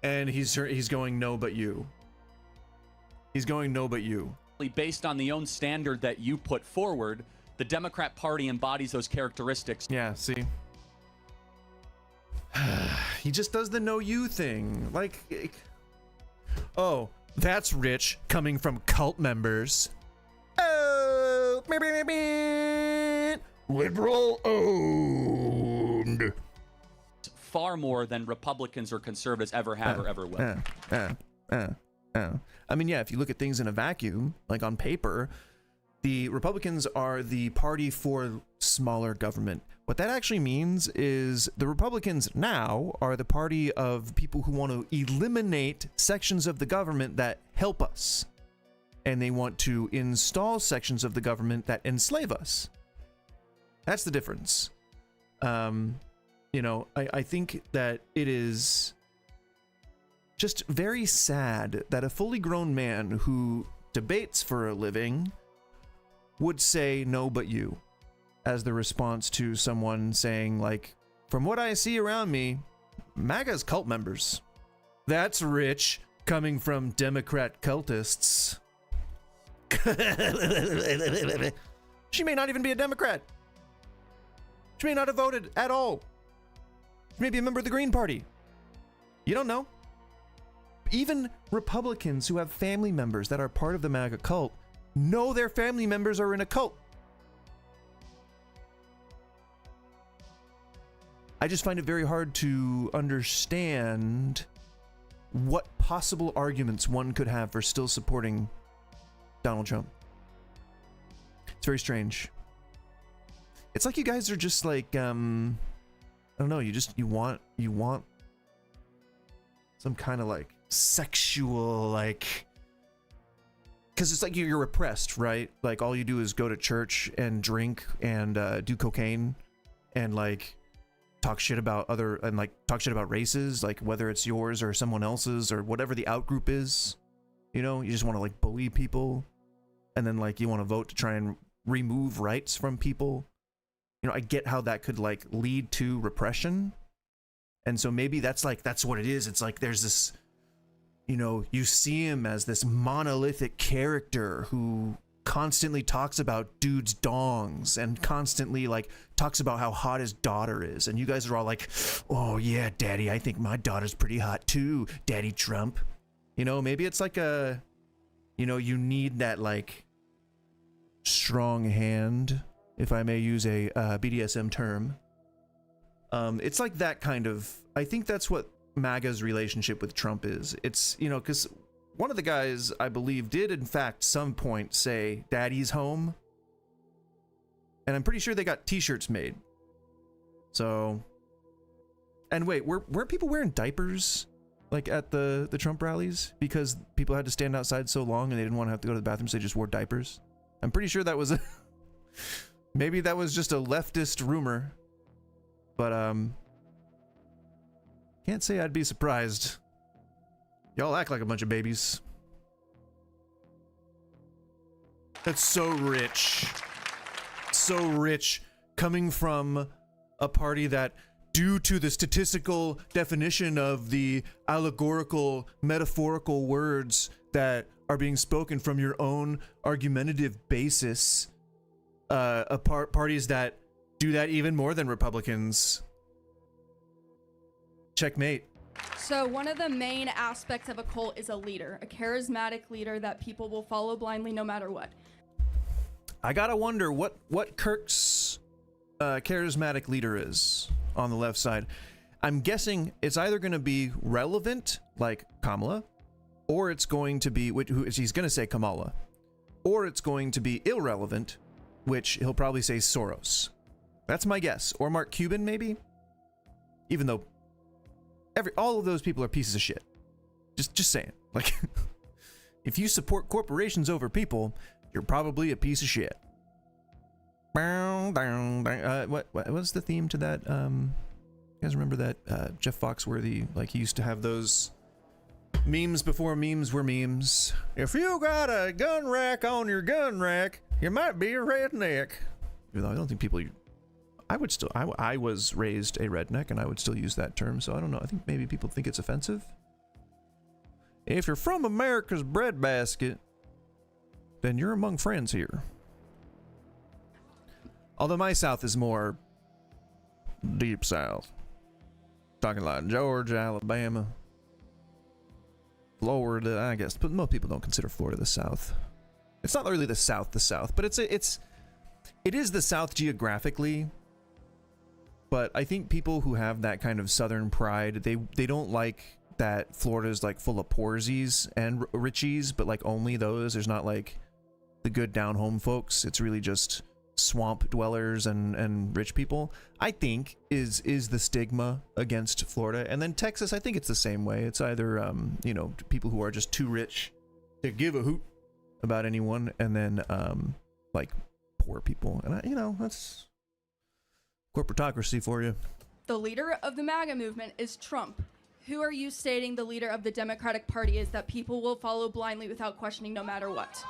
And he's going, no, but you. He's going, no, but you. based on the own standard that you put forward, the Democrat Party embodies those characteristics. Yeah, see? He just does the no you thing. Like, oh, that's rich coming from cult members. Oh, liberal owned. Far more than Republicans or conservatives ever have or ever will. I mean, yeah, if you look at things in a vacuum, like on paper, the Republicans are the party for smaller government. What that actually means is the Republicans now are the party of people who want to eliminate sections of the government that help us. And they want to install sections of the government that enslave us. That's the difference. You know, I think that it is just very sad that a fully grown man who debates for a living would say no but you as the response to someone saying, like, from what I see around me, MAGA's cult members. That's rich coming from Democrat cultists. She may not even be a Democrat. She may not have voted at all. She may be a member of the Green Party. You don't know. Even Republicans who have family members that are part of the MAGA cult know their family members are in a cult. I just find it very hard to understand what possible arguments one could have for still supporting Donald Trump. It's very strange. It's like you guys are just like, I don't know, you want some kind of like sexual, like, because it's like you're repressed, right? Like all you do is go to church and drink and do cocaine and like talk shit about races, like whether it's yours or someone else's or whatever the out group is. You know, you just want to like bully people, and then like you want to vote to try and remove rights from people. You know, I get how that could like lead to repression. And so maybe that's what it is. It's like there's this, you know, you see him as this monolithic character who constantly talks about dudes' dongs and constantly like talks about how hot his daughter is. And you guys are all like, oh yeah, daddy, I think my daughter's pretty hot too, Daddy Trump. You know, maybe it's like a, you know, you need that like strong hand, if I may use a BDSM term. It's like that kind of, I think that's what MAGA's relationship with Trump is. It's, you know, because one of the guys, I believe, did in fact some point say, Daddy's home. And I'm pretty sure they got t-shirts made. So, and wait, were people wearing diapers like at the Trump rallies? Because people had to stand outside so long and they didn't want to have to go to the bathroom, so they just wore diapers. I'm pretty sure that was a, maybe that was just a leftist rumor. But, can't say I'd be surprised. Y'all act like a bunch of babies. That's so rich. So rich coming from a party that, due to the statistical definition of the allegorical, metaphorical words that are being spoken from your own argumentative basis, parties that do that even more than Republicans. Checkmate. So one of the main aspects of a cult is a leader, a charismatic leader that people will follow blindly no matter what. I gotta wonder what Kirk's charismatic leader is on the left side. I'm guessing it's either going to be relevant, like Kamala, or it's going to be, he's going to say Kamala, or it's going to be irrelevant, which he'll probably say Soros. That's my guess. Or Mark Cuban, maybe? Even though all of those people are pieces of shit. Just saying. Like, if you support corporations over people, you're probably a piece of shit. What's the theme to that? You guys remember that Jeff Foxworthy? Like, he used to have those memes before memes were memes. If you got a gun rack on your gun rack, you might be a redneck. Even though I don't think people. I was raised a redneck, and I would still use that term, so I don't know. I think maybe people think it's offensive. If you're from America's breadbasket, then you're among friends here. Although my South is more deep South. Talking like Georgia, Alabama, Florida, I guess. But most people don't consider Florida the South. It's not really the South, but it is the South geographically. But I think people who have that kind of Southern pride, they don't like that Florida's like full of poorsies and richies, but like only those. There's not like the good down home folks. It's really just swamp dwellers and rich people, I think is the stigma against Florida. And then Texas, I think it's the same way. It's either you know, people who are just too rich to give a hoot about anyone, and then like poor people. And you know, that's corporatocracy for you. The leader of the MAGA movement is Trump. Who are you stating the leader of the Democratic Party is that people will follow blindly without questioning no matter what?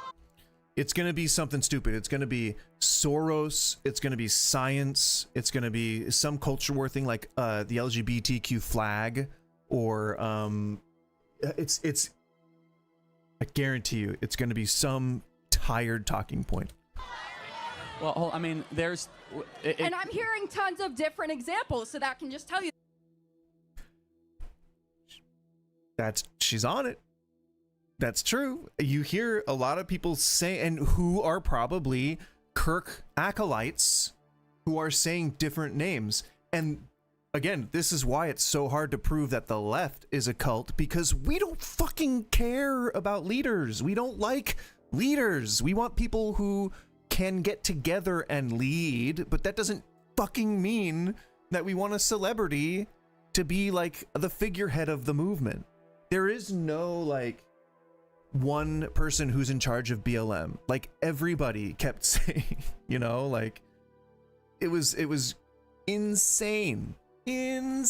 It's going to be something stupid. It's going to be Soros. It's going to be science. It's going to be some culture war thing like the LGBTQ flag, or it's I guarantee you it's going to be some tired talking point. Well, I mean, there's... and I'm hearing tons of different examples, so that can just tell you. She's on it. That's true. You hear a lot of people say, and who are probably Kirk acolytes, who are saying different names. And again, this is why it's so hard to prove that the left is a cult, because we don't fucking care about leaders. We don't like leaders. We want people who can get together and lead, but that doesn't fucking mean that we want a celebrity to be like the figurehead of the movement. There is no like one person who's in charge of BLM. Like everybody kept saying, you know, like it was insane to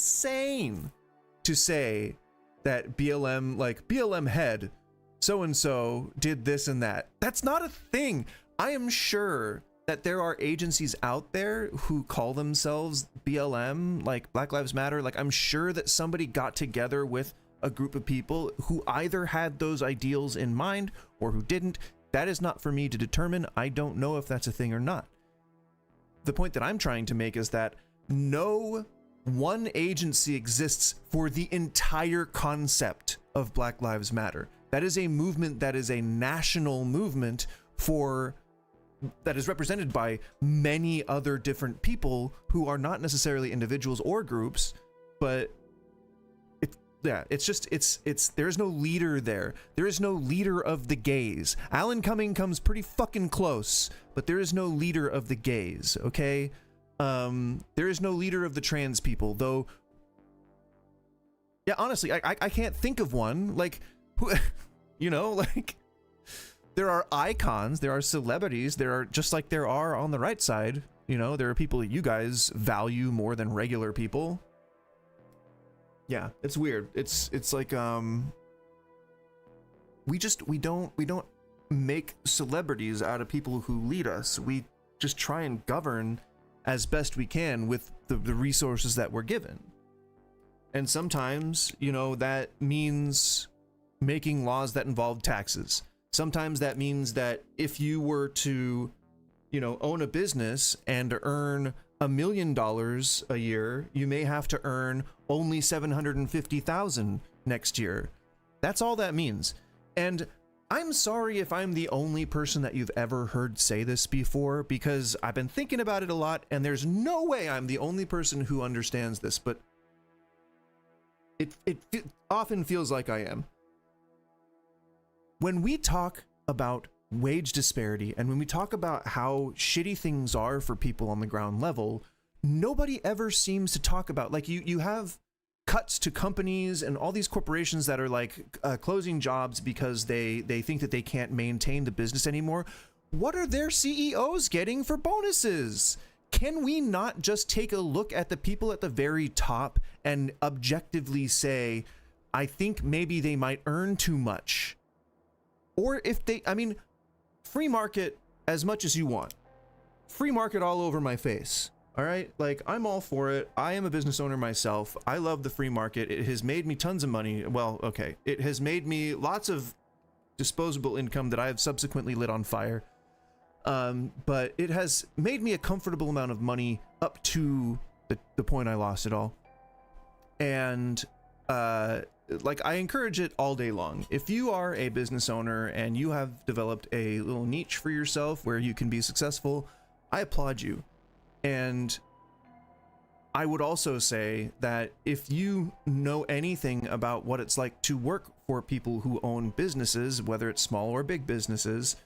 say that BLM head so and so did this and that. That's not a thing. I am sure that there are agencies out there who call themselves BLM, like Black Lives Matter. Like I'm sure that somebody got together with a group of people who either had those ideals in mind or who didn't. That is not for me to determine. I don't know if that's a thing or not. The point that I'm trying to make is that no one agency exists for the entire concept of Black Lives Matter. That is a movement that is a national movement that is represented by many other different people who are not necessarily individuals or groups, but there's no leader there. There is no leader of the gays. Alan Cumming comes pretty fucking close, but there is no leader of the gays, okay? There is no leader of the trans people, though. Yeah, honestly, I can't think of one. Like, who, you know, like, there are icons, there are celebrities, there are, just like there are on the right side, you know, there are people that you guys value more than regular people. Yeah, it's weird. It's like we don't make celebrities out of people who lead us. We just try and govern as best we can with the resources that we're given. And sometimes, you know, that means making laws that involve taxes. Sometimes that means that if you were to, you know, own a business and earn $1 million a year, you may have to earn only $750,000 next year. That's all that means. And I'm sorry if I'm the only person that you've ever heard say this before, because I've been thinking about it a lot, and there's no way I'm the only person who understands this, but it often feels like I am. When we talk about wage disparity, and when we talk about how shitty things are for people on the ground level, nobody ever seems to talk about, like, you have cuts to companies and all these corporations that are like closing jobs because they think that they can't maintain the business anymore. What are their CEOs getting for bonuses? Can we not just take a look at the people at the very top and objectively say, I think maybe they might earn too much? Or if they, I mean, free market as much as you want. Free market all over my face. All right? Like, I'm all for it. I am a business owner myself. I love the free market. It has made me tons of money. Well, okay. It has made me lots of disposable income that I have subsequently lit on fire. But it has made me a comfortable amount of money up to the point I lost it all. And like, I encourage it all day long. If you are a business owner and you have developed a little niche for yourself where you can be successful, I applaud you. And I would also say that if you know anything about what it's like to work for people who own businesses, whether it's small or big businesses,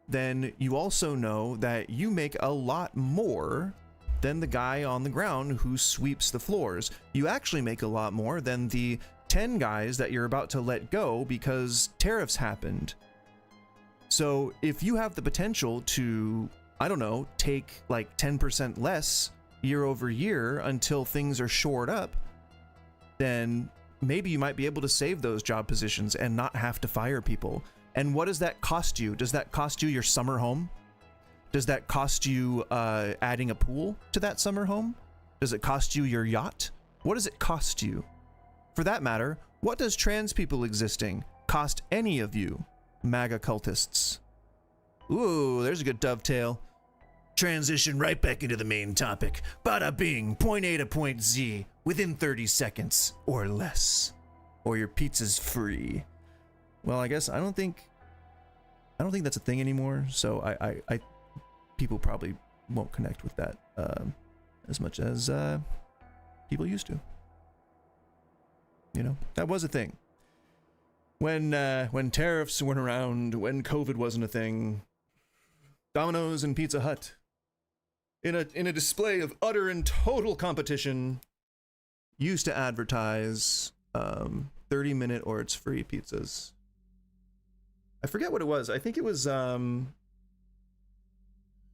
then you also know that you make a lot more than the guy on the ground who sweeps the floors. You actually make a lot more than the 10 guys that you're about to let go because tariffs happened. So if you have the potential to, I don't know, take like 10% less year over year until things are shored up, then maybe you might be able to save those job positions and not have to fire people. And what does that cost you? Does that cost you your summer home? Does that cost you adding a pool to that summer home? Does it cost you your yacht? What does it cost you? For that matter, what does trans people existing cost any of you, MAGA cultists? Ooh, there's a good dovetail. Transition right back into the main topic. Bada bing, point A to point Z, within 30 seconds or less. Or your pizza's free. Well, I guess I don't think that's a thing anymore, so I people probably won't connect with that as much as people used to. You know, that was a thing. When tariffs weren't around, when COVID wasn't a thing, Domino's and Pizza Hut, in a display of utter and total competition, used to advertise 30-minute or it's free pizzas. I forget what it was. I think it was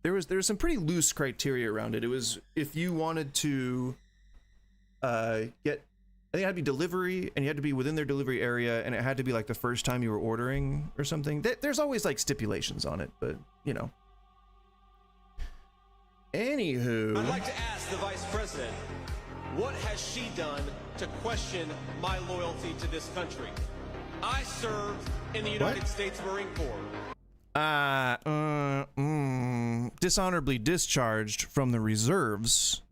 there was some pretty loose criteria around it. It was if you wanted to get, I think it had to be delivery, and you had to be within their delivery area, and it had to be like the first time you were ordering or something. There's always like stipulations on it, but you know. Anywho, I'd like to ask the Vice President, what has she done to question my loyalty to this country? I served in the United States Marine Corps. Dishonorably discharged from the reserves.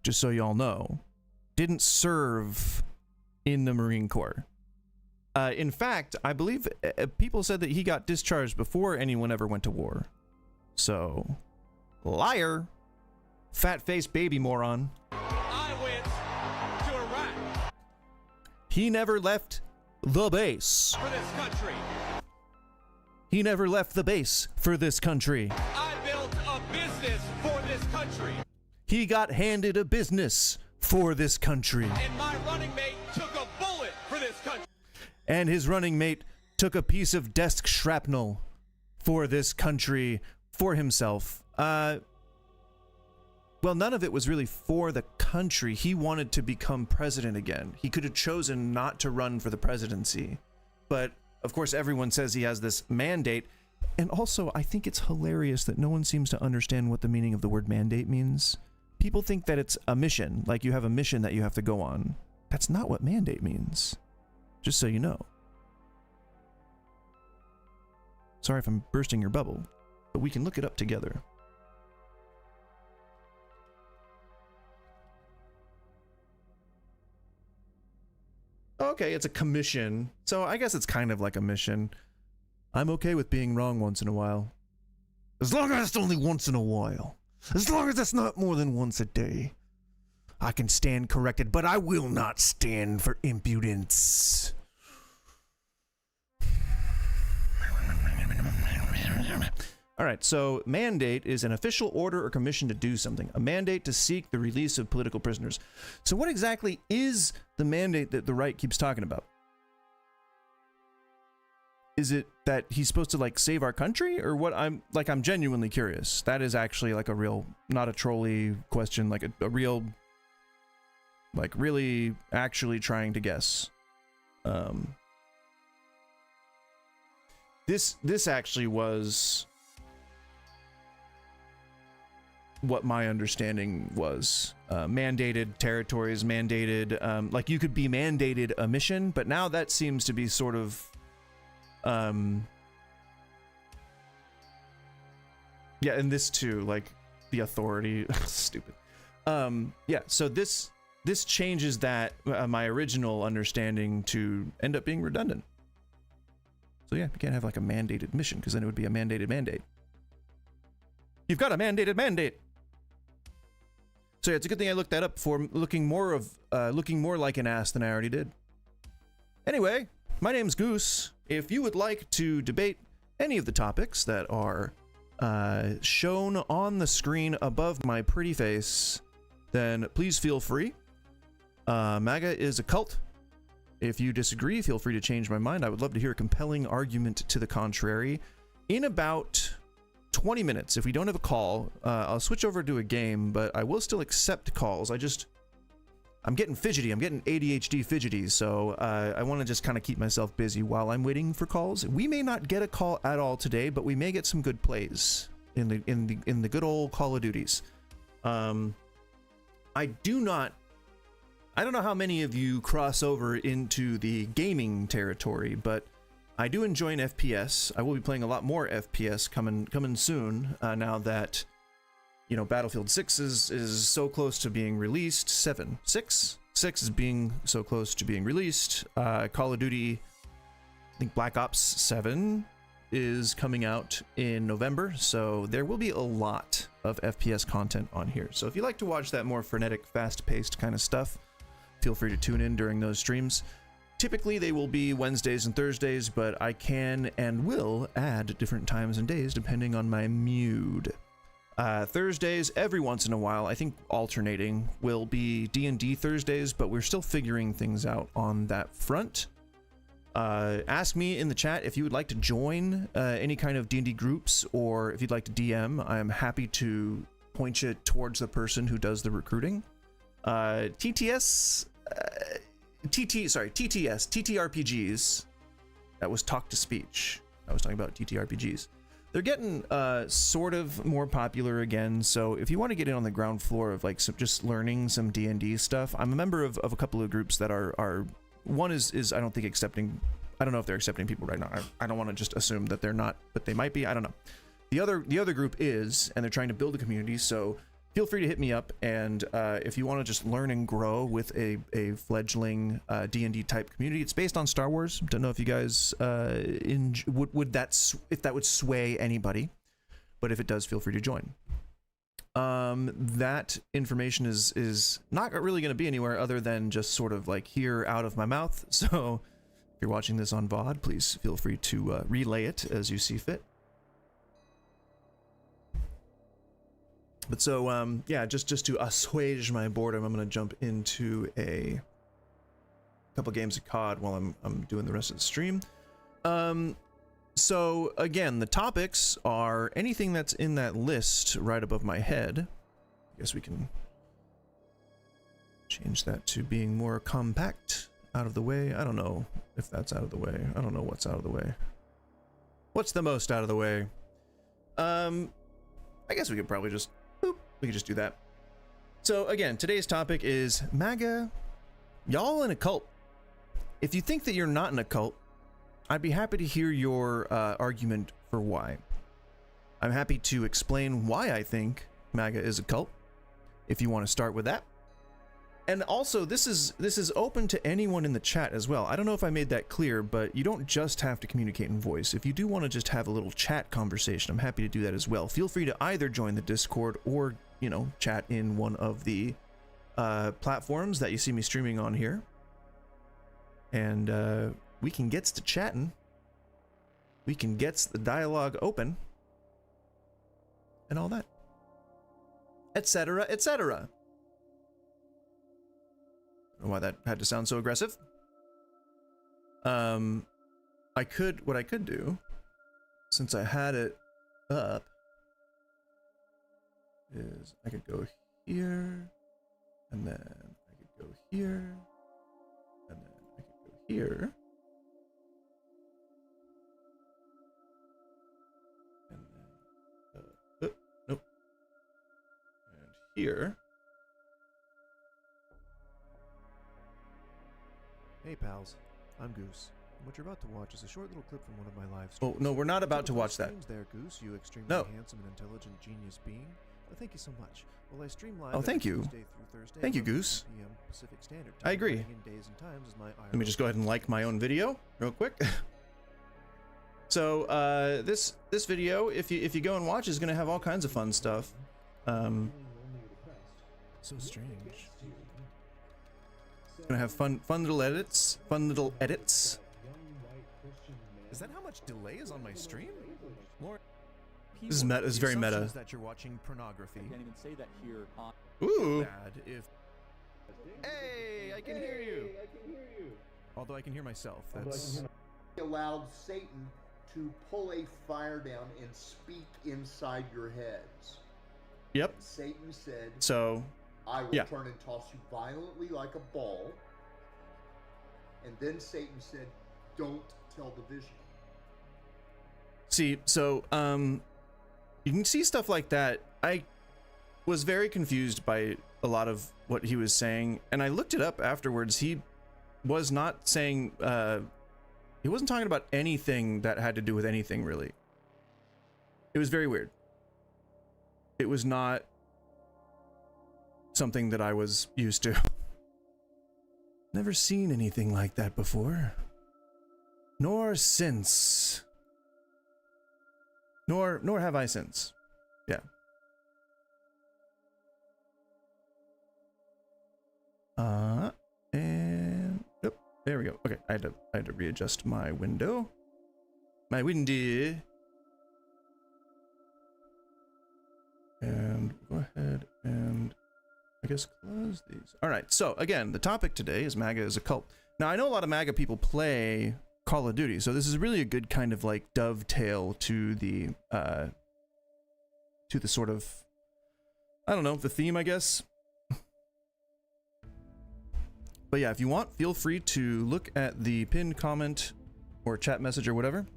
Just so y'all know, didn't serve in the Marine Corps. In fact, I believe people said that he got discharged before anyone ever went to war. So, liar. Fat-faced baby moron. I went to Iraq. He never left the base. For this country. He never left the base for this country. I built a business for this country. He got handed a business for this country. And my running mate took a bullet for this country. And his running mate took a piece of desk shrapnel for this country, for himself. Well, none of it was really for the country. He wanted to become president again. He could have chosen not to run for the presidency. But, of course, everyone says he has this mandate. And also, I think it's hilarious that no one seems to understand what the meaning of the word mandate means. People think that it's a mission, like you have a mission that you have to go on. That's not what mandate means. Just so you know. Sorry if I'm bursting your bubble, but we can look it up together. Okay, it's a commission, so I guess it's kind of like a mission. I'm okay with being wrong once in a while. As long as it's only once in a while. As long as it's not more than once a day. I can stand corrected, but I will not stand for impudence. All right, so mandate is an official order or commission to do something. A mandate to seek the release of political prisoners. So what exactly is the mandate that the right keeps talking about? Is it that he's supposed to like save our country, or what? I'm genuinely curious. That is actually like a real, not a trolly question, like a real, like really actually trying to guess. This actually was what my understanding was. Mandated territories, mandated, like you could be mandated a mission, but now that seems to be sort of, yeah, and this too, like the authority, stupid. Yeah, so this changes that, my original understanding to end up being redundant. So yeah, you can't have like a mandated mission, because then it would be a mandated mandate. You've got a mandated mandate. So yeah, it's a good thing I looked that up before looking more like an ass than I already did. Anyway, my name's Goose. If you would like to debate any of the topics that are shown on the screen above my pretty face, then please feel free. MAGA is a cult. If you disagree, feel free to change my mind. I would love to hear a compelling argument to the contrary. In about 20 minutes, if we don't have a call, I'll switch over to a game, but I will still accept calls. I'm getting fidgety. I'm getting ADHD fidgety, so I want to just kind of keep myself busy while I'm waiting for calls. We may not get a call at all today, but we may get some good plays in the good old Call of Duties. I don't know how many of you cross over into the gaming territory, but I do enjoy an FPS. I will be playing a lot more FPS coming soon, now that, you know, Battlefield 6 is so close to being released. 6 is being so close to being released. Call of Duty, I think Black Ops 7 is coming out in November, so there will be a lot of FPS content on here. So if you like to watch that more frenetic, fast-paced kind of stuff, feel free to tune in during those streams. Typically, they will be Wednesdays and Thursdays, but I can and will add different times and days depending on my mood. Thursdays, every once in a while, I think alternating, will be D&D Thursdays, but we're still figuring things out on that front. Ask me in the chat if you would like to join any kind of D&D groups, or if you'd like to DM. I am happy to point you towards the person who does the recruiting. TTRPGs. That was talk to speech. I was talking about TTRPGs. They're getting sort of more popular again, so if you want to get in on the ground floor of like just learning some D&D stuff, I'm a member of a couple of groups that are one is I don't think accepting, I don't know if they're accepting people right now. I don't want to just assume that they're not, but they might be. I don't know. The other group is, and they're trying to build a community, so feel free to hit me up, and if you want to just learn and grow with a fledgling D&D type community. It's based on Star Wars. Don't know if you guys would that would sway anybody, but if it does, feel free to join. That information is not really going to be anywhere other than just sort of like here out of my mouth. So if you're watching this on VOD, please feel free to relay it as you see fit. But so, yeah, just to assuage my boredom, I'm going to jump into a couple games of COD while I'm doing the rest of the stream. So, again, the topics are anything that's in that list right above my head. I guess we can change that to being more compact, out of the way. I don't know if that's out of the way. I don't know what's out of the way. What's the most out of the way? I guess we could probably just... We could just do that. So again, today's topic is MAGA, y'all in a cult. If you think that you're not in a cult, I'd be happy to hear your argument for why. I'm happy to explain why I think MAGA is a cult, if you want to start with that. And also, this is open to anyone in the chat as well. I don't know if I made that clear, but you don't just have to communicate in voice. If you do want to just have a little chat conversation, I'm happy to do that as well. Feel free to either join the Discord or, you know, chat in one of the platforms that you see me streaming on here. And we can get to chatting. We can get the dialogue open. And all that. Etc., etc. I don't know why that had to sound so aggressive. What I could do, since I had it up, is I could go here, and then I could go here, and then I could go here, and then nope. here. Hey pals, I'm Goose. And what you're about to watch is a short little clip from one of my live streams. Oh, no, we're not about to watch that. There, Goose, you extremely No. handsome and intelligent genius being. Well, thank you so much. Well, I stream live Oh, thank every you. Tuesday through Thursday Thank you, at 11 Goose. PM Pacific Standard I Time. agree. Writing in days and times is my Let me just go ahead and like my own video real quick. So this video, if you go and watch, is gonna have all kinds of fun stuff. So strange. Gonna have fun little edits. Is that how much delay is on my stream? More. This is meta. This is very meta. That you're watching pornography. I can't even say that here on. Ooh. Bad if. Hey, I can hear you. Although I can hear myself. That's. Allowed Satan to pull a fire down and speak inside your heads. Yep. Satan said, So. I will Yeah. turn and toss you violently like a ball. And then Satan said, don't tell the vision. See, so you can see stuff like that. I was very confused by a lot of what he was saying, and I looked it up afterwards. He was not saying he wasn't talking about anything that had to do with anything really. It was very weird. It was not something that I was used to. Never seen anything like that before. Nor since. Nor have I since. Yeah. And yep, there we go. Okay, I had to readjust my window. My window. And go ahead and I guess close these. All right. So again, the topic today is MAGA is a cult. Now I know a lot of MAGA people play Call of Duty, so this is really a good kind of like dovetail to the sort of, I don't know, the theme, I guess. But yeah, if you want, feel free to look at the pinned comment or chat message or whatever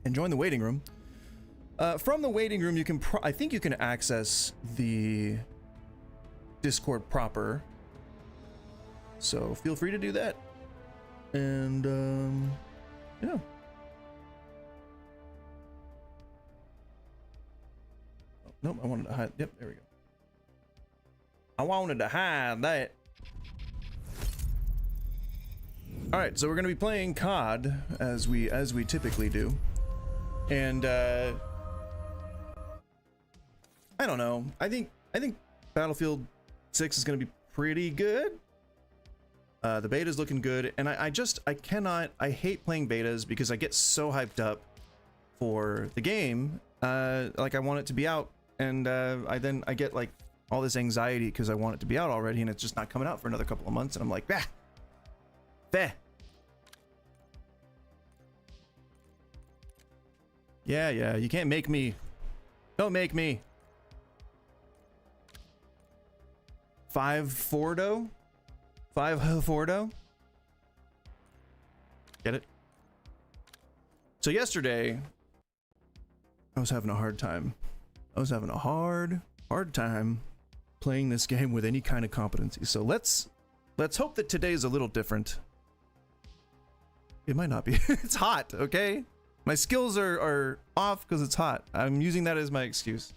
and join the waiting room. From the waiting room, you can I think you can access the Discord proper, so feel free to do that. And yeah. Oh, nope, I wanted to hide. Yep, there we go. I wanted to hide that. All right, so we're gonna be playing COD as we typically do, and I don't know. I think Battlefield 6 is gonna be pretty good. The beta's looking good, and I hate playing betas because I get so hyped up for the game, like I want it to be out, and I get like all this anxiety because I want it to be out already, and it's just not coming out for another couple of months, and I'm like, bah. Yeah, you can't make me. Don't make me. 5 Fordo? 5 Fordo? Get it? So yesterday, I was having a hard time. I was having a hard time playing this game with any kind of competency. So let's hope that today is a little different. It might not be. It's hot, okay? My skills are off because it's hot. I'm using that as my excuse.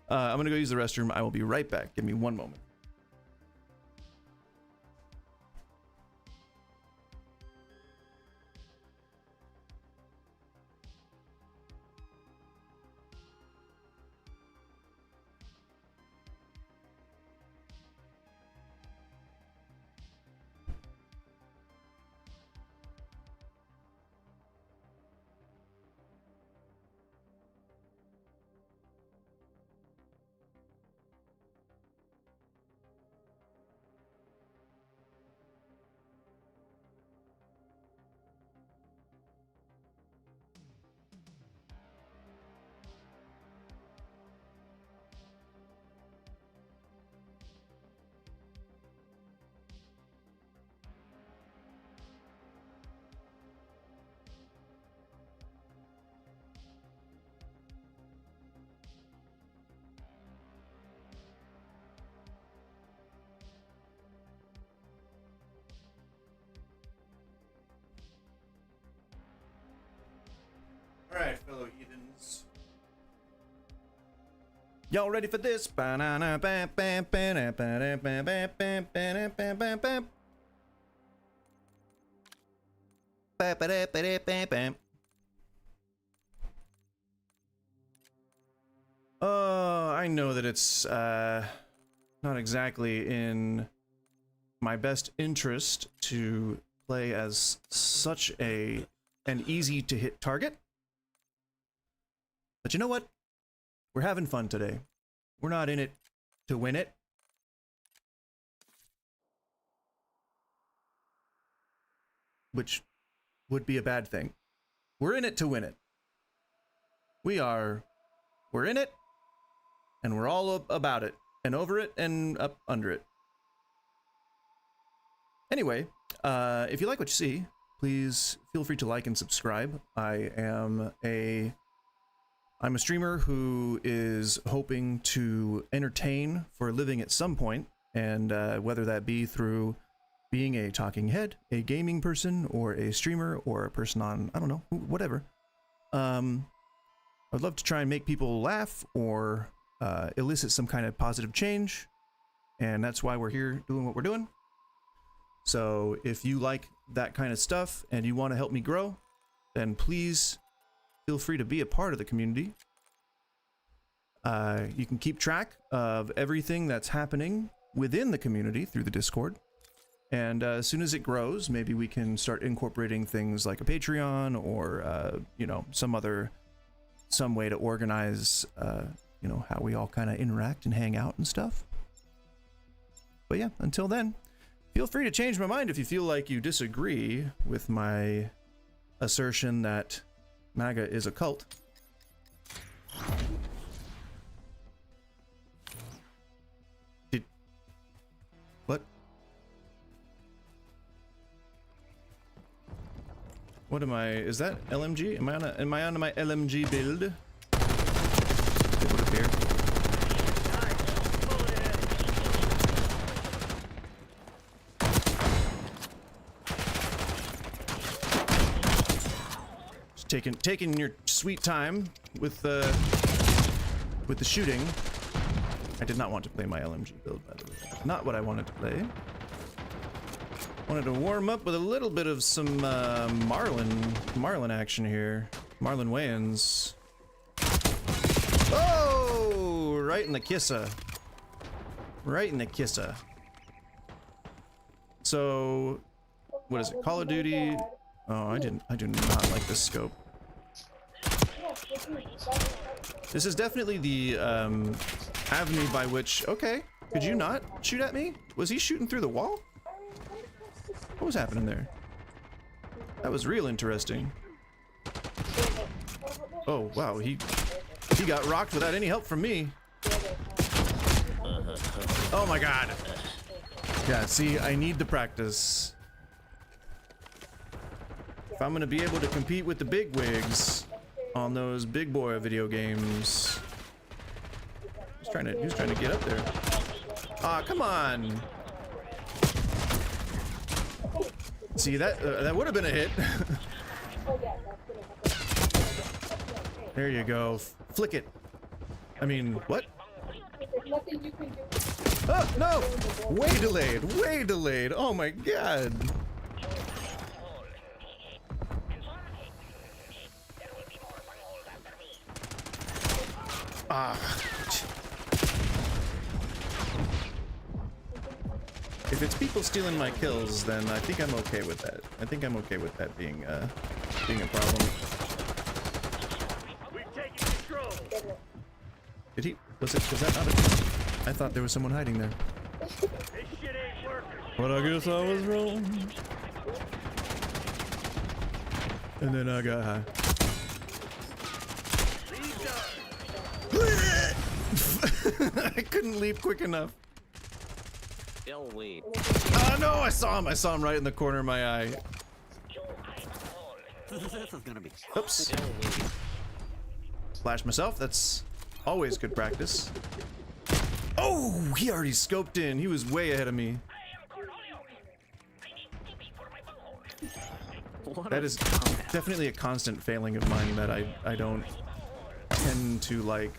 I'm gonna go use the restroom. I will be right back. Give me one moment. right, fellow heathens. Y'all ready for this? I know that it's not exactly in my best interest to play as such an easy to hit target. But you know what? We're having fun today. We're not in it to win it. Which would be a bad thing. We're in it to win it. We're in it, and we're all about it, and over it, and up under it. Anyway, if you like what you see, please feel free to like and subscribe. I'm a streamer who is hoping to entertain for a living at some point, and whether that be through being a talking head, a gaming person, or a streamer, or a person on, I don't know, whatever. I'd love to try and make people laugh or elicit some kind of positive change, and that's why we're here doing what we're doing. So if you like that kind of stuff and you want to help me grow, then please feel free to be a part of the community. You can keep track of everything that's happening within the community through the Discord. And as soon as it grows, maybe we can start incorporating things like a Patreon or, you know, some way to organize, you know, how we all kind of interact and hang out and stuff. But yeah, until then, feel free to change my mind if you feel like you disagree with my assertion that MAGA is a cult. What? What am I? Is that LMG? Am I on my LMG build? Put it here. Just taking your sweet time with the shooting. I did not want to play my LMG build, by the way. Not what I wanted to play. Wanted to warm up with a little bit of some Marlin action here. Marlin Wayans. Oh, right in the kissa. Right in the kissa. So, what is it? Call of Duty. Oh, I do not like this scope. This is definitely the avenue by which. Okay, could you not shoot at me? Was he shooting through the wall? What was happening there? That was real interesting. Oh wow, he got rocked without any help from me. Oh my god. Yeah, see, I need the practice. If I'm gonna be able to compete with the big wigs on those big boy video games. Who's trying to get up there? Ah, come on. See, that would have been a hit. There you go. Flick it. I mean, what? Oh, no! Way delayed. Way delayed. Oh my god. Ah. If it's people stealing my kills, then I think I'm okay with that. I think I'm okay with that being a problem. Did he? Was that not a? I thought there was someone hiding there. But I guess I was wrong. And then I got high. I couldn't leap quick enough. Oh no, I saw him right in the corner of my eye. Oops. Flash myself, that's always good practice. Oh, he already scoped in. He was way ahead of me. That is definitely a constant failing of mine, that I don't tend to like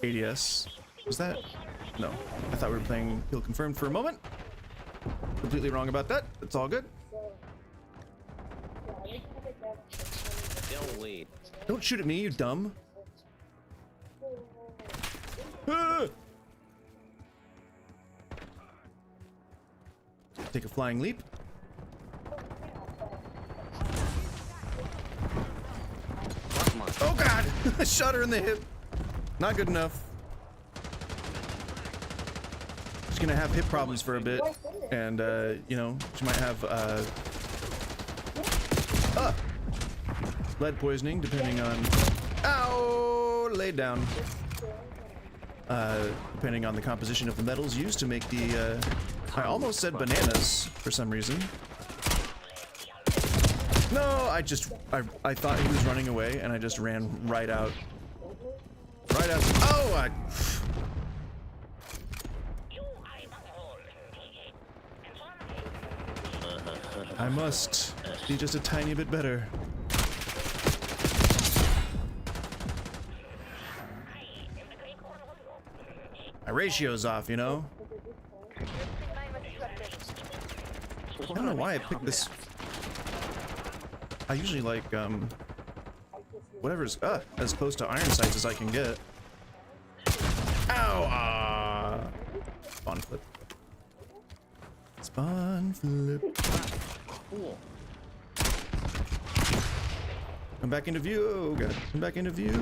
ADS. Was that? No. I thought we were playing Kill Confirmed for a moment. Completely wrong about that. It's all good. Don't shoot at me, you dumb. Ah! Take a flying leap. Oh god! I shot her in the hip. Not good enough. She's gonna have hip problems for a bit, and you know, she might have lead poisoning, depending on. Ow! Laid down. Depending on the composition of the metals used to make the. I almost said bananas for some reason. No, I thought he was running away, and I just ran right out. Right out. Oh! I must be just a tiny bit better. My ratio's off, you know? I don't know why I picked this. I usually like, whatever's, as close to iron sights as I can get. Ow! Spawn flip. Spawn flip. Cool. Come back into view. Oh, God. Come back into view.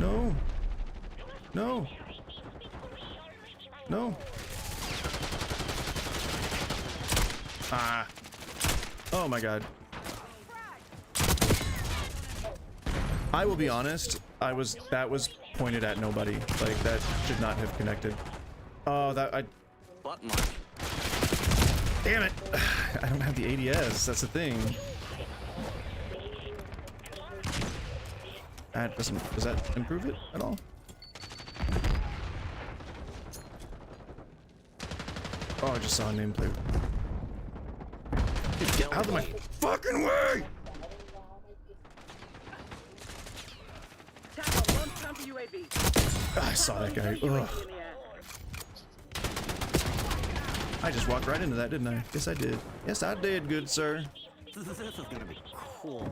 No. No. No. Ah. Oh my god. I will be honest, that was pointed at nobody. Like, that should not have connected. Oh, damn it! I don't have the ADS, that's the thing. That doesn't, does that improve it at all? Oh, I just saw a nameplate. Get out of my fucking way! I saw that guy. Ugh. I just walked right into that, didn't I? Yes, I did. Yes, I did, good sir. This is gonna be cool.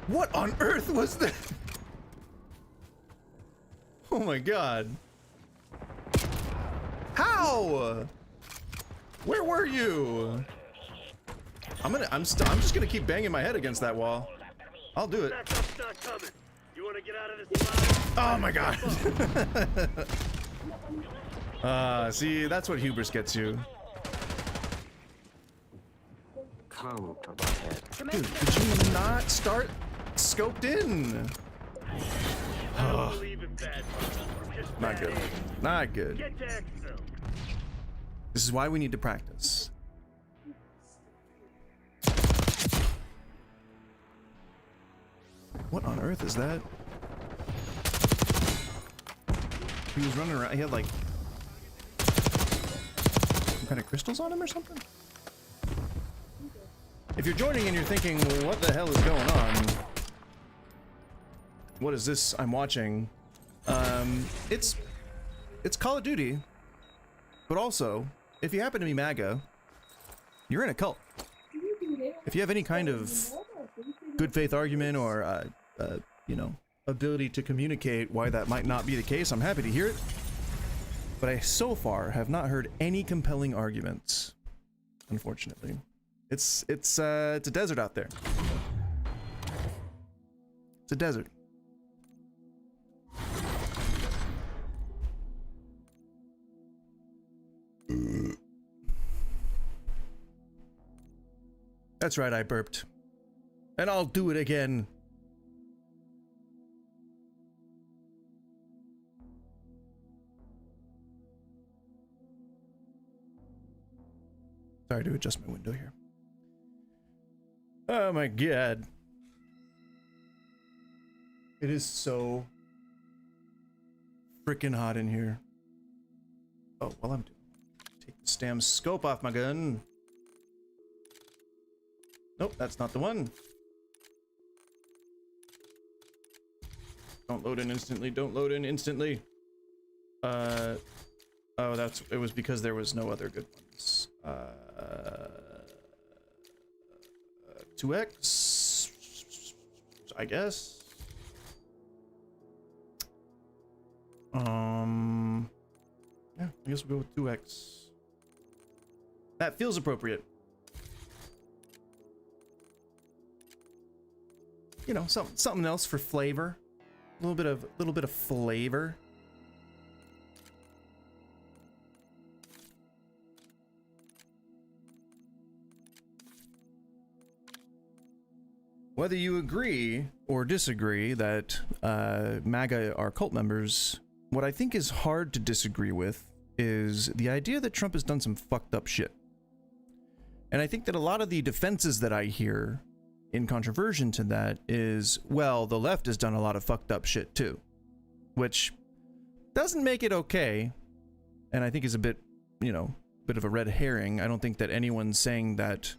What on earth was that? Oh my god. How? Where were you? I'm just gonna keep banging my head against that wall. I'll do it. Oh my god. See, that's what hubris gets you. Dude, did you not start scoped in? Oh. Not good. Not good. This is why we need to practice. What on earth is that? He was running around. He had like some kind of crystals on him or something? If you're joining and you're thinking, well, what the hell is going on? What is this I'm watching? It's Call of Duty, but also, if you happen to be MAGA, you're in a cult. If you have any kind of good faith argument or, you know, ability to communicate why that might not be the case, I'm happy to hear it. But I so far have not heard any compelling arguments, unfortunately. It's a desert out there. It's a desert. That's right, I burped. And I'll do it again. Sorry to adjust my window here. Oh my god. It is so freaking hot in here. Oh, well, I'm take this damn scope off my gun. Nope, that's not the one. Don't load in instantly. Don't load in instantly. Oh, it was because there was no other good ones. 2x, I guess. Yeah, I guess we'll go with 2x. That feels appropriate. You know, something else for flavor. A little bit of flavor. Whether you agree or disagree that MAGA are cult members, what I think is hard to disagree with is the idea that Trump has done some fucked up shit. And I think that a lot of the defenses that I hear in controversion to that is, well, the left has done a lot of fucked up shit too, which doesn't make it okay, and I think is a bit, you know, bit of a red herring. I don't think that anyone's saying that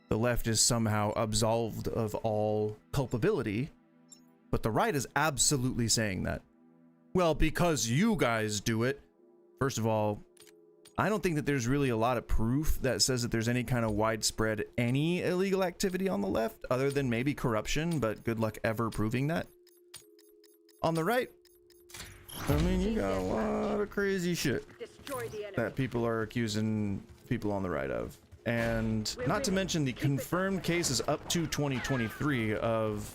the left is somehow absolved of all culpability, but the right is absolutely saying that. Well, because you guys do it. First of all, I don't think that there's really a lot of proof that says that there's any kind of widespread any illegal activity on the left, other than maybe corruption, but good luck ever proving that. On the right, I mean, you got a lot of crazy shit that people are accusing people on the right of. And not to mention the confirmed cases up to 2023 of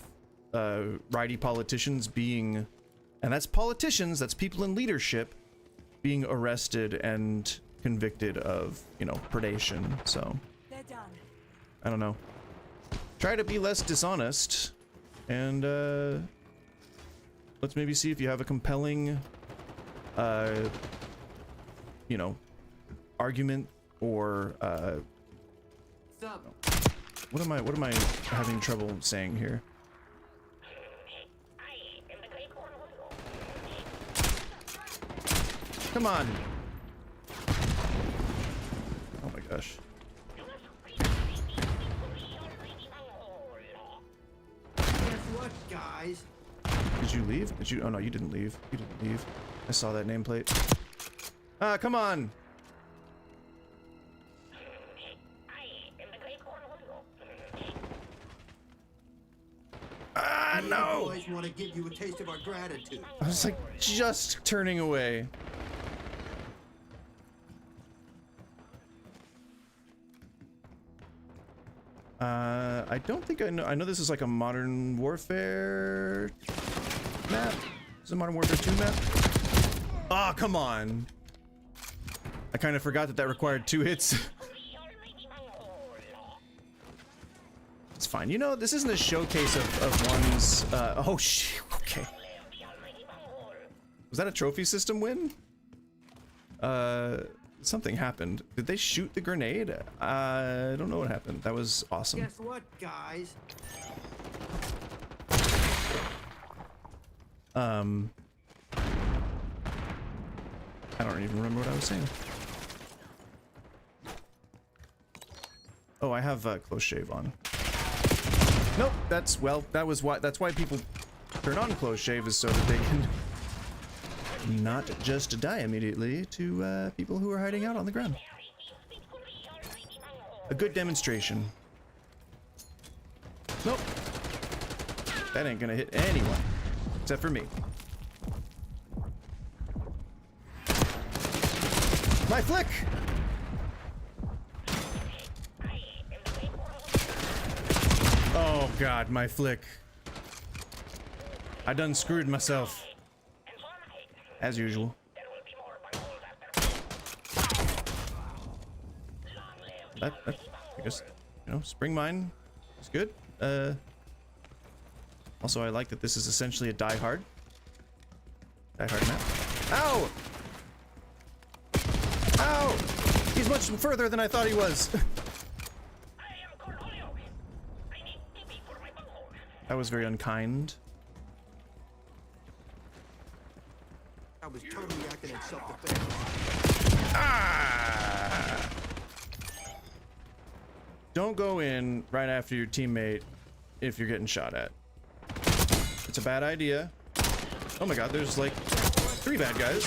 righty politicians being, and that's politicians, that's people in leadership, being arrested and convicted of, you know, predation. So I don't know. Try to be less dishonest, and let's maybe see if you have a compelling you know, argument, or what am I having trouble saying here? Come on. Oh my gosh. Guess what, guys? Did you leave? Did you? Oh no, you didn't leave. You didn't leave. I saw that nameplate. Ah, come on. Ah, no! Boys want to give you a taste of our gratitude. I was like just turning away. I don't think I know. I know this is like a Modern Warfare map. Is it Modern Warfare 2 map? Ah, oh, come on. I kind of forgot that that required 2 hits. It's fine. You know, this isn't a showcase of one's, oh shit, okay. Was that a trophy system win? Something happened. Did they shoot the grenade? I don't know what happened. That was awesome. Guess what, guys? I don't even remember what I was saying. Oh, I have close shave on. Nope, that's, well, that was why, that's why people turn on close shave, is so that they can not just die immediately to people who are hiding out on the ground. A good demonstration. Nope. That ain't gonna hit anyone. Except for me. My flick! Oh god, my flick. I done screwed myself. As usual. That I guess, you know, spring mine is good. Also, I like that this is essentially a Die Hard map. Ow! Ow! He's much further than I thought he was. That was very unkind. I was totally acting in self-defense. Ah! Don't go in right after your teammate if you're getting shot at. It's a bad idea. Oh my god, there's like 3 bad guys.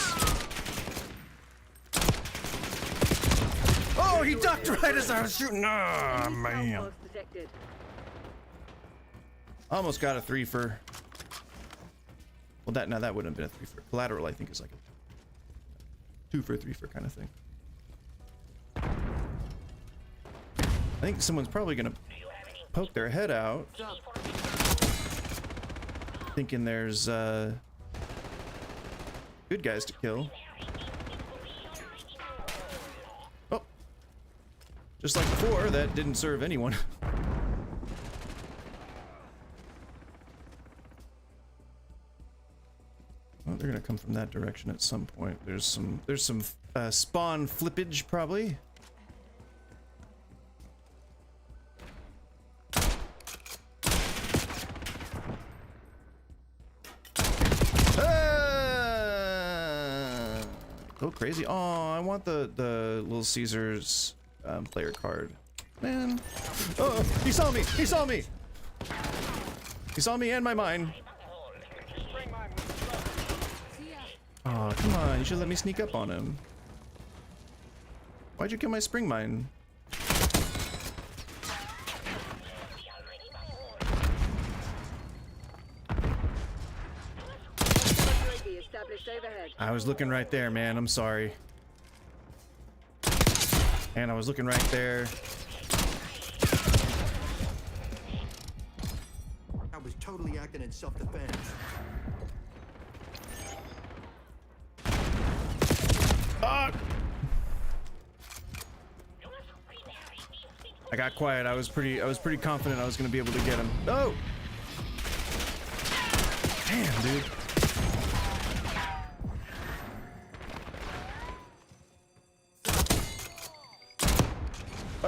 Oh, he ducked right as I was shooting. Ah, man. Almost got a 3 for. Well, that wouldn't have been a 3 for. Collateral, I think, is like a 2 for 3 for kind of thing. I think someone's probably gonna poke their head out, thinking there's good guys to kill. Oh, just like before, that didn't serve anyone. Well, they're gonna come from that direction at some point. There's some spawn flippage probably. Go crazy. Oh, I want the Little Caesars player card. Man. Oh, he saw me. He saw me. He saw me and my mine. Oh, come on. You should let me sneak up on him. Why'd you kill my spring mine? I was looking right there, man. I'm sorry. And I was looking right there. I was totally acting in self-defense. Ah! I got quiet. I was pretty confident I was gonna be able to get him. No! Damn, dude.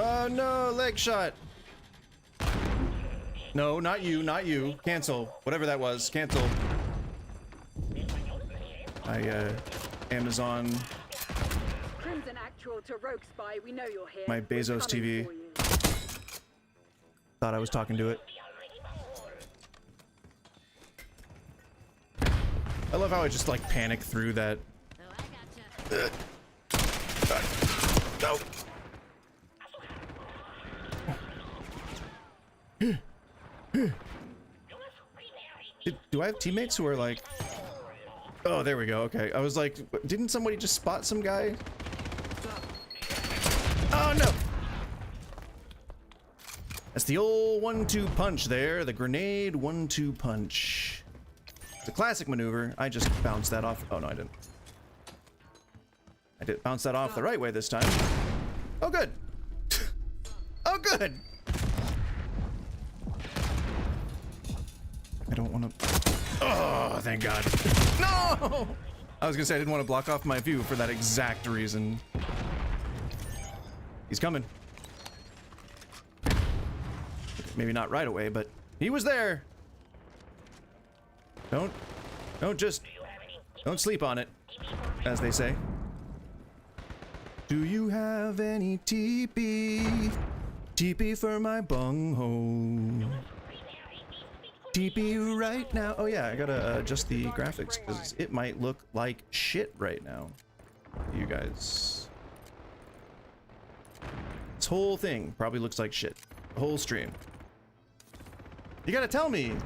Oh no, leg shot. No, not you, not you. Cancel. Whatever that was, cancel. Amazon. Crimson Actual to Rogue Spy, we know you're here. My Bezos TV. Thought I was talking to it. I love how I just like panic through that. No. Do I have teammates who are like, oh, there we go. Okay, I was like, didn't somebody just spot some guy? Oh no, that's the old 1-2 punch there, the grenade 1-2 punch. It's a classic maneuver. I just bounced that off. Oh no, I didn't. I did bounce that off the right way this time. Oh good. Oh good. I don't want to. Oh, thank God. No! I was gonna say I didn't want to block off my view for that exact reason. He's coming. Maybe not right away, but he was there. Don't sleep on it, as they say. Do you have any TP? TP for my bunghole. TP right now. Oh yeah, I gotta adjust the graphics because it might look like shit right now. You guys. This whole thing probably looks like shit. The whole stream. You gotta tell me.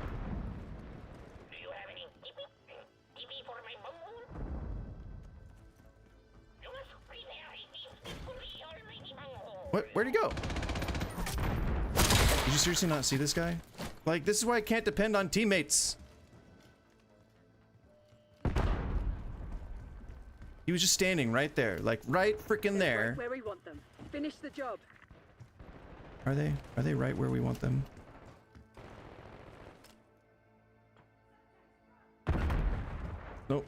What? Where'd he go? Did you seriously not see this guy? Like, this is why I can't depend on teammates. He was just standing right there, like right freaking there. Right where we want them. Finish the job. Are they right where we want them? Nope.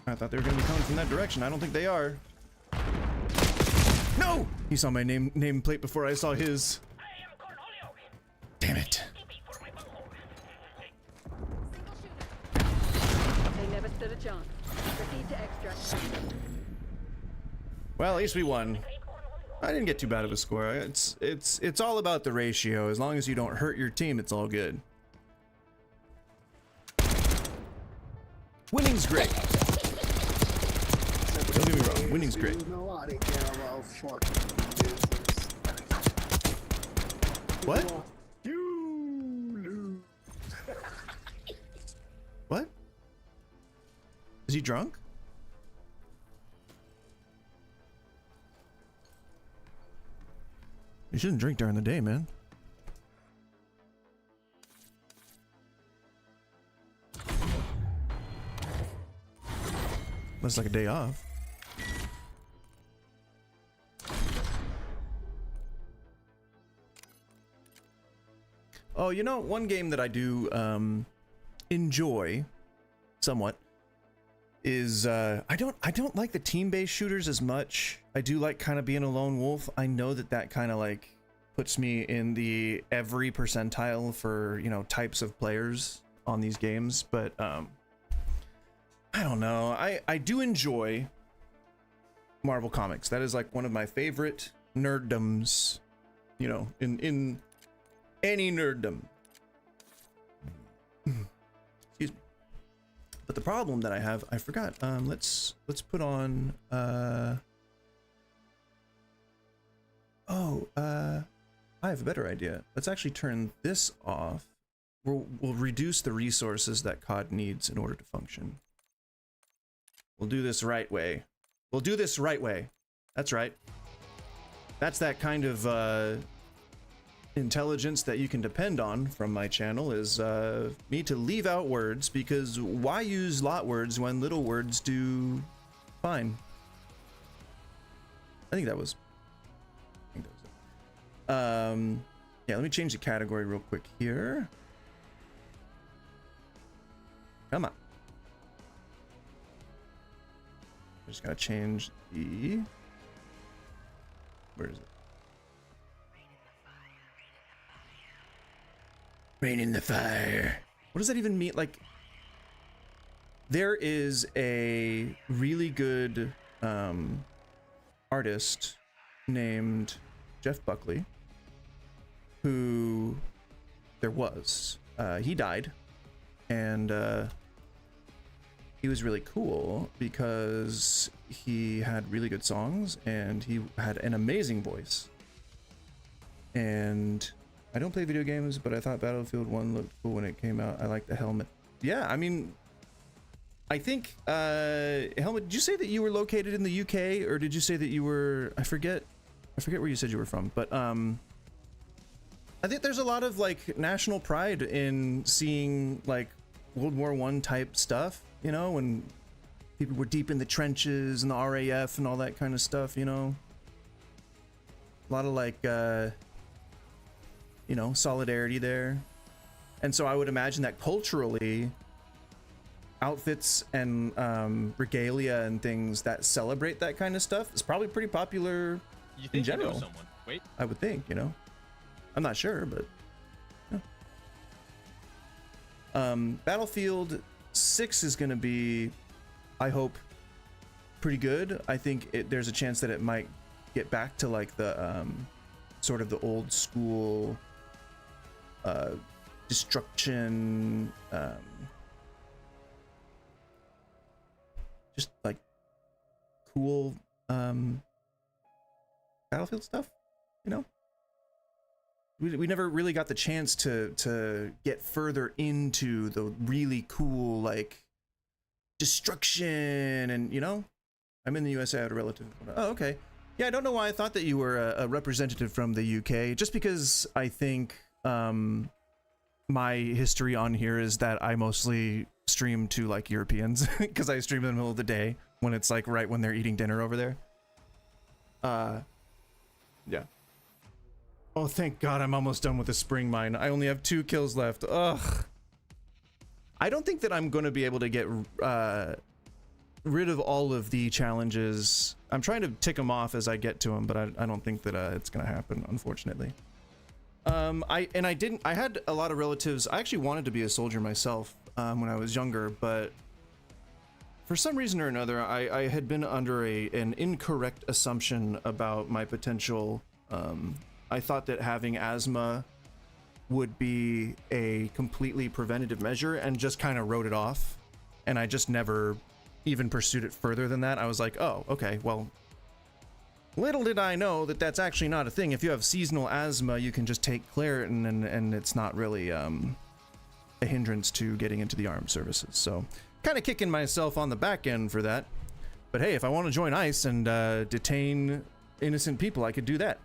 I thought they were gonna be coming from that direction. I don't think they are. No! He saw my nameplate before I saw his. Damn it. They never stood a chance. Proceed to extract. Well, at least we won. I didn't get too bad of a score. It's all about the ratio. As long as you don't hurt your team, it's all good. Winning's great. Don't get me wrong, winning's great. What? You lose. What? Is he drunk? You shouldn't drink during the day, man. That's like a day off. Oh, you know, one game that I do enjoy somewhat is I don't like the team-based shooters as much. I do like kind of being a lone wolf. I know that kind of like puts me in the every percentile for, you know, types of players on these games, but I don't know. I do enjoy Marvel Comics. That is like one of my favorite nerddoms, you know, in any nerddom. Excuse me. But the problem that I have, I forgot. Let's put on I have a better idea. Let's actually turn this off. We'll reduce the resources that COD needs in order to function. We'll do this right way. We'll do this right way. That's right. That's that kind of intelligence that you can depend on from my channel, is me to leave out words, because why use lot words when little words do fine? I think that was it. Yeah, let me change the category real quick here. Come on. I just gotta change the... Where is it? Rain in the fire. What does that even mean? Like, there is a really good artist named Jeff Buckley, who he died, and he was really cool because he had really good songs and he had an amazing voice. And I don't play video games, but I thought Battlefield 1 looked cool when it came out. I like the helmet. Yeah, I mean, I think Helmet, did you say that you were located in the UK, or did you say that you were, I forget where you said you were from, but I think there's a lot of like national pride in seeing like World War I type stuff, you know, when people were deep in the trenches and the RAF and all that kind of stuff, you know. A lot of like you know, solidarity there. And so I would imagine that culturally, outfits and regalia and things that celebrate that kind of stuff is probably pretty popular in general. You know someone. Wait. I would think, you know. I'm not sure, but yeah. Battlefield 6 is going to be, I hope, pretty good. I think there's a chance that it might get back to like the sort of the old school destruction, just like cool Battlefield stuff, you know. We never really got the chance to get further into the really cool like destruction, and you know, I'm in the USA. I had a relative. Oh, okay. Yeah, I don't know why I thought that you were a representative from the UK, just because I think my history on here is that I mostly stream to like Europeans because I stream in the middle of the day when it's like right when they're eating dinner over there. Yeah. Oh, thank God, I'm almost done with the spring mine. I only have 2 kills left. Ugh. I don't think that I'm going to be able to get rid of all of the challenges. I'm trying to tick them off as I get to them, but I don't think that it's going to happen, unfortunately. I had a lot of relatives. I actually wanted to be a soldier myself when I was younger, but for some reason or another, I had been under an incorrect assumption about my potential. I thought that having asthma would be a completely preventative measure and just kind of wrote it off. And I just never even pursued it further than that. I was like, oh, okay, well, little did I know that that's actually not a thing. If you have seasonal asthma, you can just take Claritin and it's not really a hindrance to getting into the armed services. So kind of kicking myself on the back end for that. But hey, if I want to join ICE and detain innocent people, I could do that.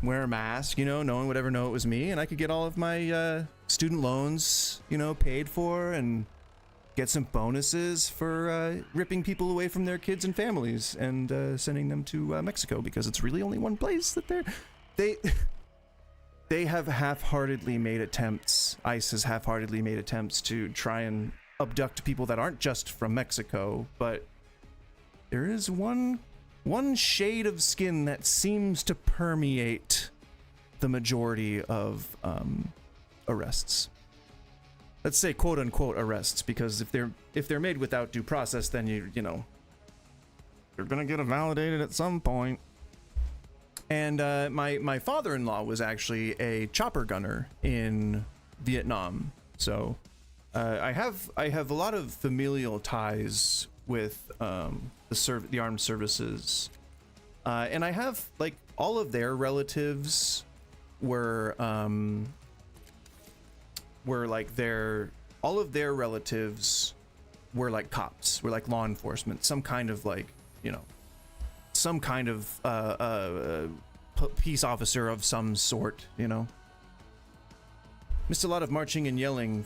Wear a mask, you know, no one would ever know it was me, and I could get all of my student loans, you know, paid for, and get some bonuses for ripping people away from their kids and families and sending them to Mexico, because it's really only one place that they have half-heartedly made attempts. ICE has half-heartedly made attempts to try and abduct people that aren't just from Mexico, but there is one shade of skin that seems to permeate the majority of arrests. Let's say quote unquote arrests, because if they're made without due process, then you know they're gonna get validated at some point. And my father-in-law was actually a chopper gunner in Vietnam, so I have a lot of familial ties with the armed services, and I have like all of their relatives were like all of their relatives were like cops, were like law enforcement, some kind of like, you know, some kind of peace officer of some sort, you know. Missed a lot of marching and yelling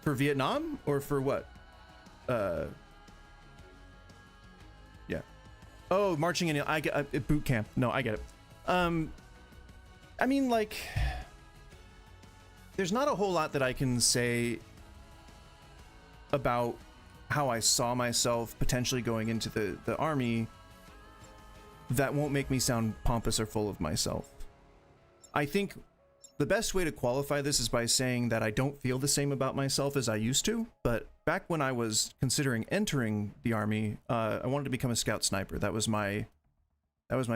for Vietnam, or for what? Yeah. Oh, marching and I get boot camp. No, I get it. I mean, like, there's not a whole lot that I can say about how I saw myself potentially going into the army that won't make me sound pompous or full of myself. I think the best way to qualify this is by saying that I don't feel the same about myself as I used to, but back when I was considering entering the army, I wanted to become a scout sniper. That was my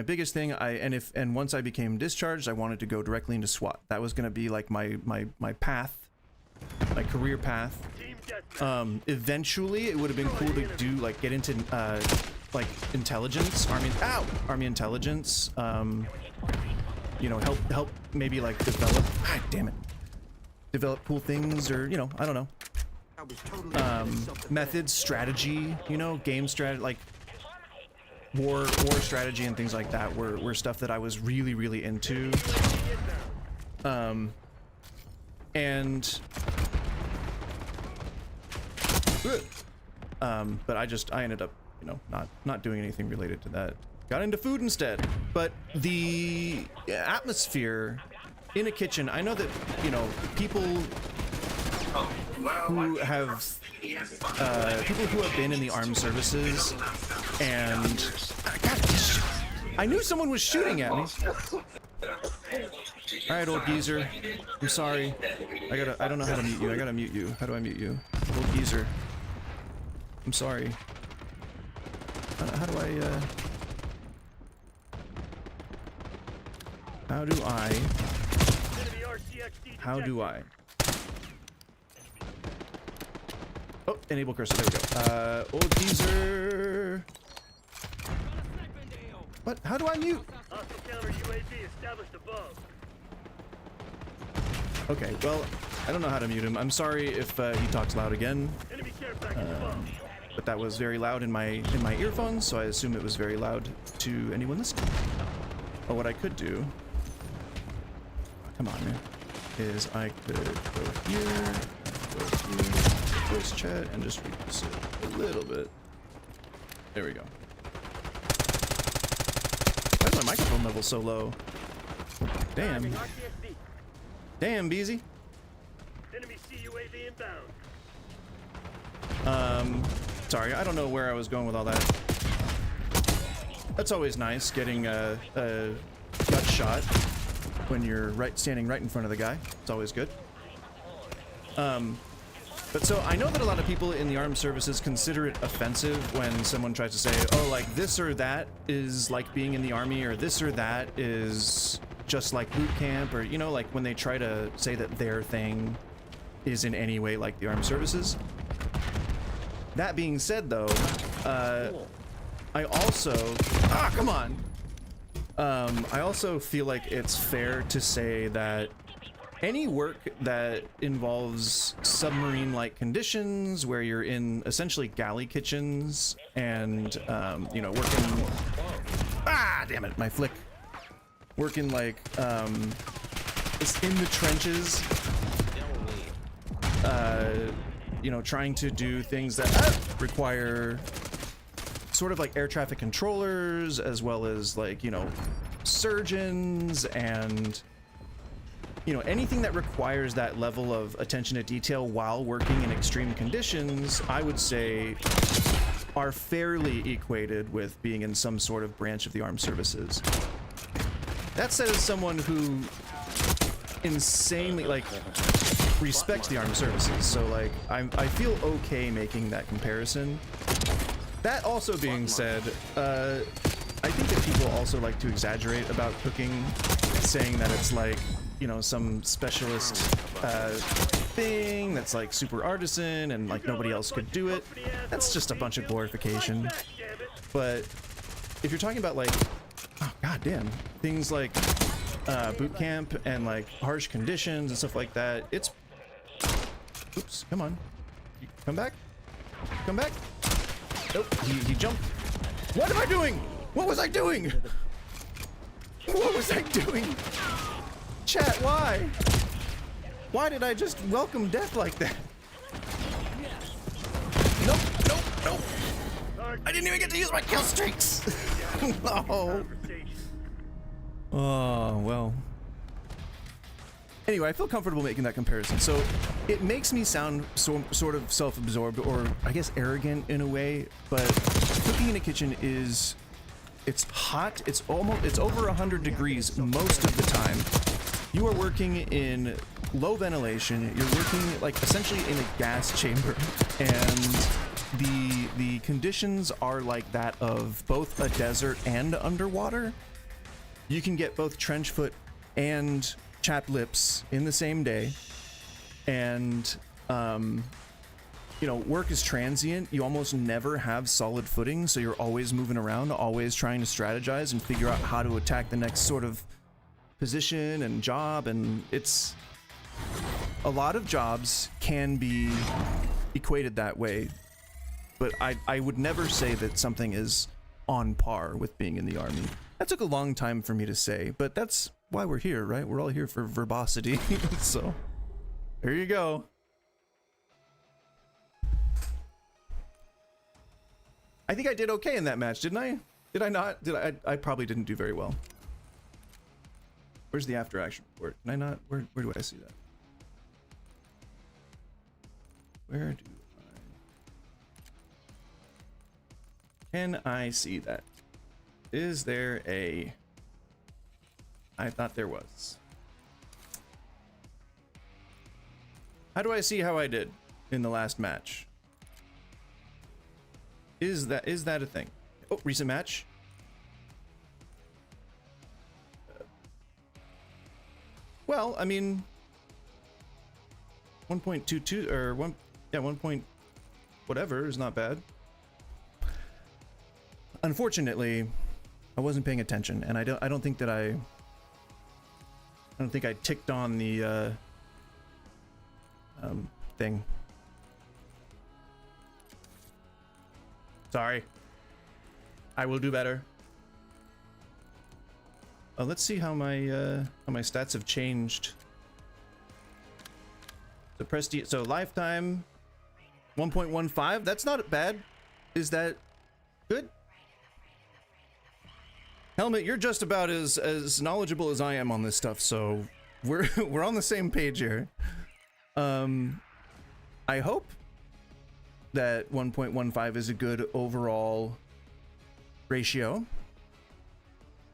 biggest thing. And once I became discharged, I wanted to go directly into SWAT. That was going to be like my path, my career path. Eventually it would have been cool to do like get into like intelligence, army intelligence, you know, help maybe like develop, develop cool things, or, you know, I don't know, methods, strategy, you know, game strategy, like war strategy and things like that were stuff that I was really, really into. But I ended up, you know, not doing anything related to that. Got into food instead. But the atmosphere in a kitchen, I know that, you know, people who have been in the armed services, and God, I knew someone was shooting at me. All right, old geezer, I'm sorry. I don't know how to mute you. I gotta mute you. How do I mute you? Old geezer, I'm sorry. How do I oh, enable cursor, there we go. Old geezer. What? How do I mute? Okay, well, I don't know how to mute him. I'm sorry if he talks loud again. But that was very loud in my earphones, so I assume it was very loud to anyone listening. Or what I could do, come on, man, is I could go here, voice chat, and just reduce it a little bit. There we go. Why is my microphone level so low? Damn. Damn, Beezy. Enemy CUAV inbound. Sorry, I don't know where I was going with all that. That's always nice, getting a gut shot when you're standing right in front of the guy. It's always good. But so I know that a lot of people in the armed services consider it offensive when someone tries to say, oh, like this or that is like being in the army, or this or that is just like boot camp, or, you know, like when they try to say that their thing is in any way like the armed services. That being said, though, I also, come on. I also feel like it's fair to say that any work that involves submarine-like conditions, where you're in essentially galley kitchens and, you know, working, damn it, my flick, working like, it's in the trenches, you know, trying to do things that require sort of like air traffic controllers, as well as like, you know, surgeons, and, you know, anything that requires that level of attention to detail while working in extreme conditions, I would say are fairly equated with being in some sort of branch of the armed services. That said, as someone who insanely like respects the armed services, so like I feel okay making that comparison. That also being said, I think that people also like to exaggerate about cooking, saying that it's like, you know, some specialist thing that's like super artisan and like nobody else could do it. That's just a bunch of glorification. But if you're talking about like, oh goddamn, things like boot camp and like harsh conditions and stuff like that, it's, oops, come on, come back, come back. Nope, he jumped. What am I doing? What was I doing? What was I doing? Chat, why? Why did I just welcome death like that? Nope, nope, nope. I didn't even get to use my kill streaks. No. Oh, well. Anyway, I feel comfortable making that comparison. So it makes me sound sort of self-absorbed, or I guess arrogant in a way, but cooking in a kitchen is, it's hot. It's over 100 degrees most of the time. You are working in low ventilation. You're working like essentially in a gas chamber, and the conditions are like that of both a desert and underwater. You can get both trench foot and chapped lips in the same day, and you know, work is transient. You almost never have solid footing, so you're always moving around, always trying to strategize and figure out how to attack the next sort of position and job. And it's a lot of jobs can be equated that way, but I would never say that something is on par with being in the army. That took a long time for me to say, but that's why we're here, right? We're all here for verbosity. So there you go. I think I did okay in that match, didn't I? Did I not? I probably didn't do very well. Where's the after action report? Can I not? Where do I see that? Where do can I see that? Is there a... I thought there was. How do I see how I did in the last match? Is that a thing? Oh, recent match. Well, I mean, 1.22 or 1 point whatever is not bad. Unfortunately, I wasn't paying attention, and I don't think I ticked on the thing. Sorry. I will do better. Let's see how my stats have changed. The prestige, so lifetime 1.15. That's not bad. Is that good? Helmet, you're just about as knowledgeable as I am on this stuff, so we're on the same page here. I hope that 1.15 is a good overall ratio.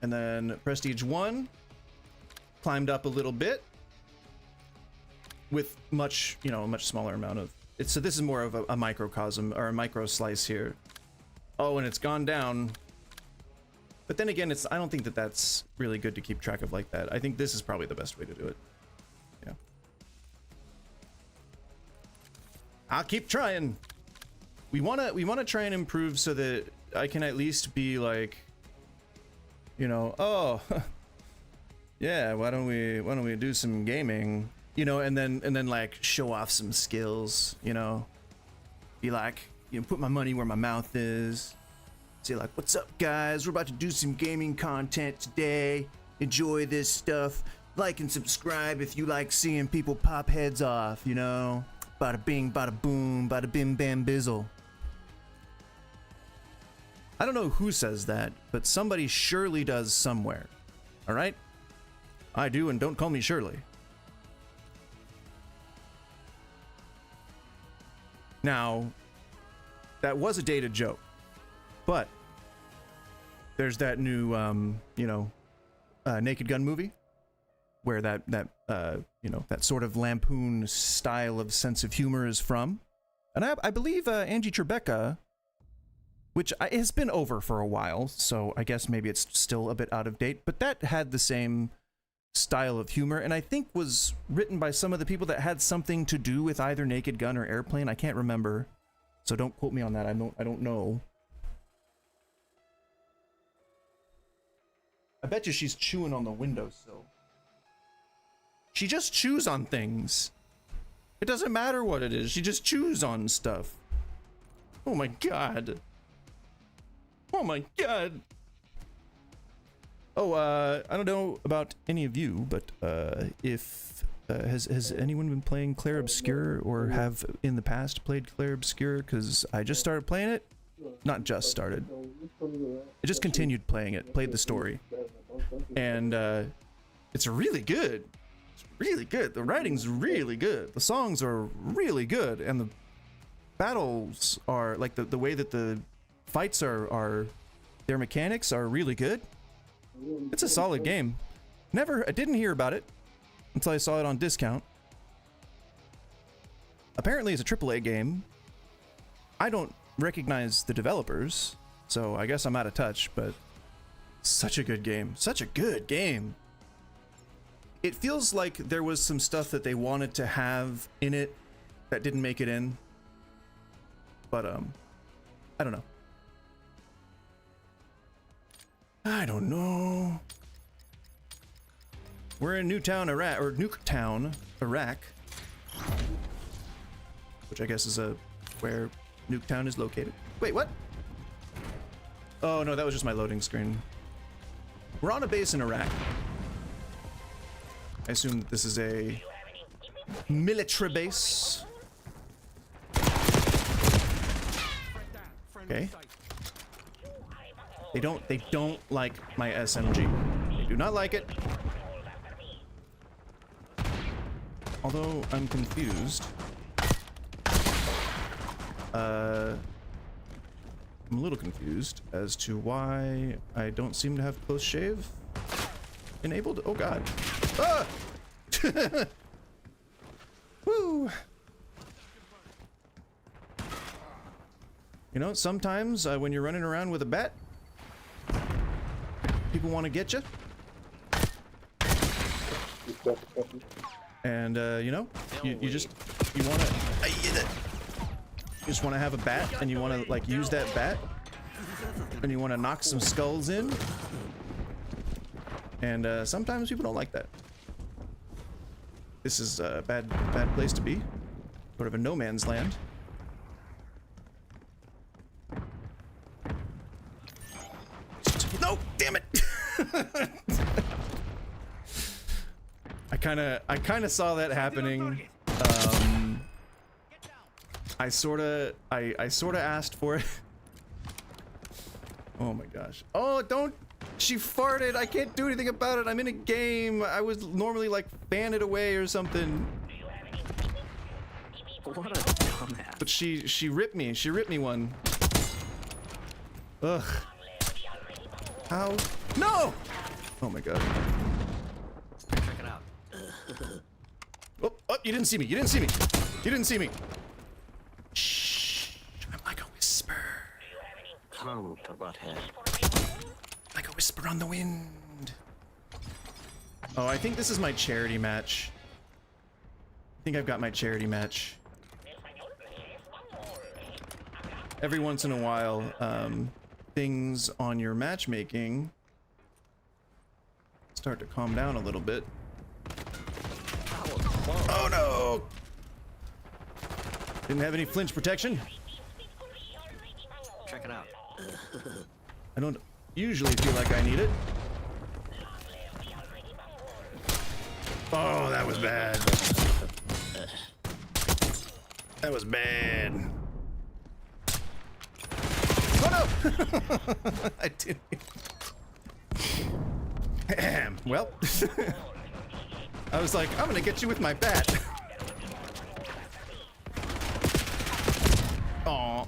And then Prestige 1 climbed up a little bit with much, you know, a much smaller amount of so this is more of a microcosm or a micro slice here. Oh, and it's gone down. But then again, I don't think that that's really good to keep track of like that. I think this is probably the best way to do it. Yeah. I'll keep trying. We wanna try and improve so that I can at least be like, you know, oh, yeah, why don't we do some gaming, you know, and then like show off some skills, you know, be like, you know, put my money where my mouth is. Say like, what's up guys, we're about to do some gaming content today, enjoy this stuff, like and subscribe if you like seeing people pop heads off, you know, bada bing, bada boom, bada bim bam bizzle. I don't know who says that, but somebody surely does somewhere, alright? I do, and don't call me Shirley. Now, that was a dated joke. But there's that new, you know, Naked Gun movie where that you know, that sort of lampoon style of sense of humor is from, and I believe Angie Tribeca, which has been over for a while, so I guess maybe it's still a bit out of date, but that had the same style of humor, and I think was written by some of the people that had something to do with either Naked Gun or Airplane. I can't remember, so don't quote me on that. I don't know. I bet you she's chewing on the windowsill. She just chews on things. It doesn't matter what it is. She just chews on stuff. Oh my god. Oh my god. Oh, I don't know about any of you, but if has anyone been playing Clair Obscur or have in the past played Clair Obscur? Because I just started playing it. Not just started. I just continued playing it, played the story. And it's really good. It's really good. The writing's really good. The songs are really good. And the battles are, like, the way that the fights are their mechanics are really good. It's a solid game. I didn't hear about it until I saw it on discount. Apparently it's a AAA game. I don't recognize the developers, so I guess I'm out of touch, but such a good game. Such a good game. It feels like there was some stuff that they wanted to have in it that didn't make it in. But I don't know. I don't know. We're in Nuketown, Iraq, which I guess is where Nuketown is located. Wait, what? Oh no, that was just my loading screen. We're on a base in Iraq. I assume this is a military base. Okay. They don't like my SMG. They do not like it. Although I'm confused. I'm a little confused as to why I don't seem to have close shave enabled. Oh god. Ah! Woo! You know, sometimes when you're running around with a bat, people want to get you. And you know, you want to you just want to have a bat, and you want to like use that bat, and you want to knock some skulls in. And sometimes people don't like that. This is a bad place to be. Sort of a no man's land. No, damn it! I kind of saw that happening. I sorta asked for it. Oh my gosh! Oh, don't! She farted. I can't do anything about it. I'm in a game. I was normally like fan it away or something. What a dumbass. But she ripped me. She ripped me one. Ugh. How? No! Oh my god. Check it out. Oh, you didn't see me. You didn't see me. You didn't see me. tongue to butthead. Like a whisper on the wind. Oh, I think this is my charity match. I think I've got my charity match. Every once in a while, things on your matchmaking start to calm down a little bit. Oh no! Didn't have any flinch protection. Check it out. I don't usually feel like I need it. Oh, that was bad. That was bad. Oh no! I didn't. Well, I was like, I'm gonna get you with my bat. Aw.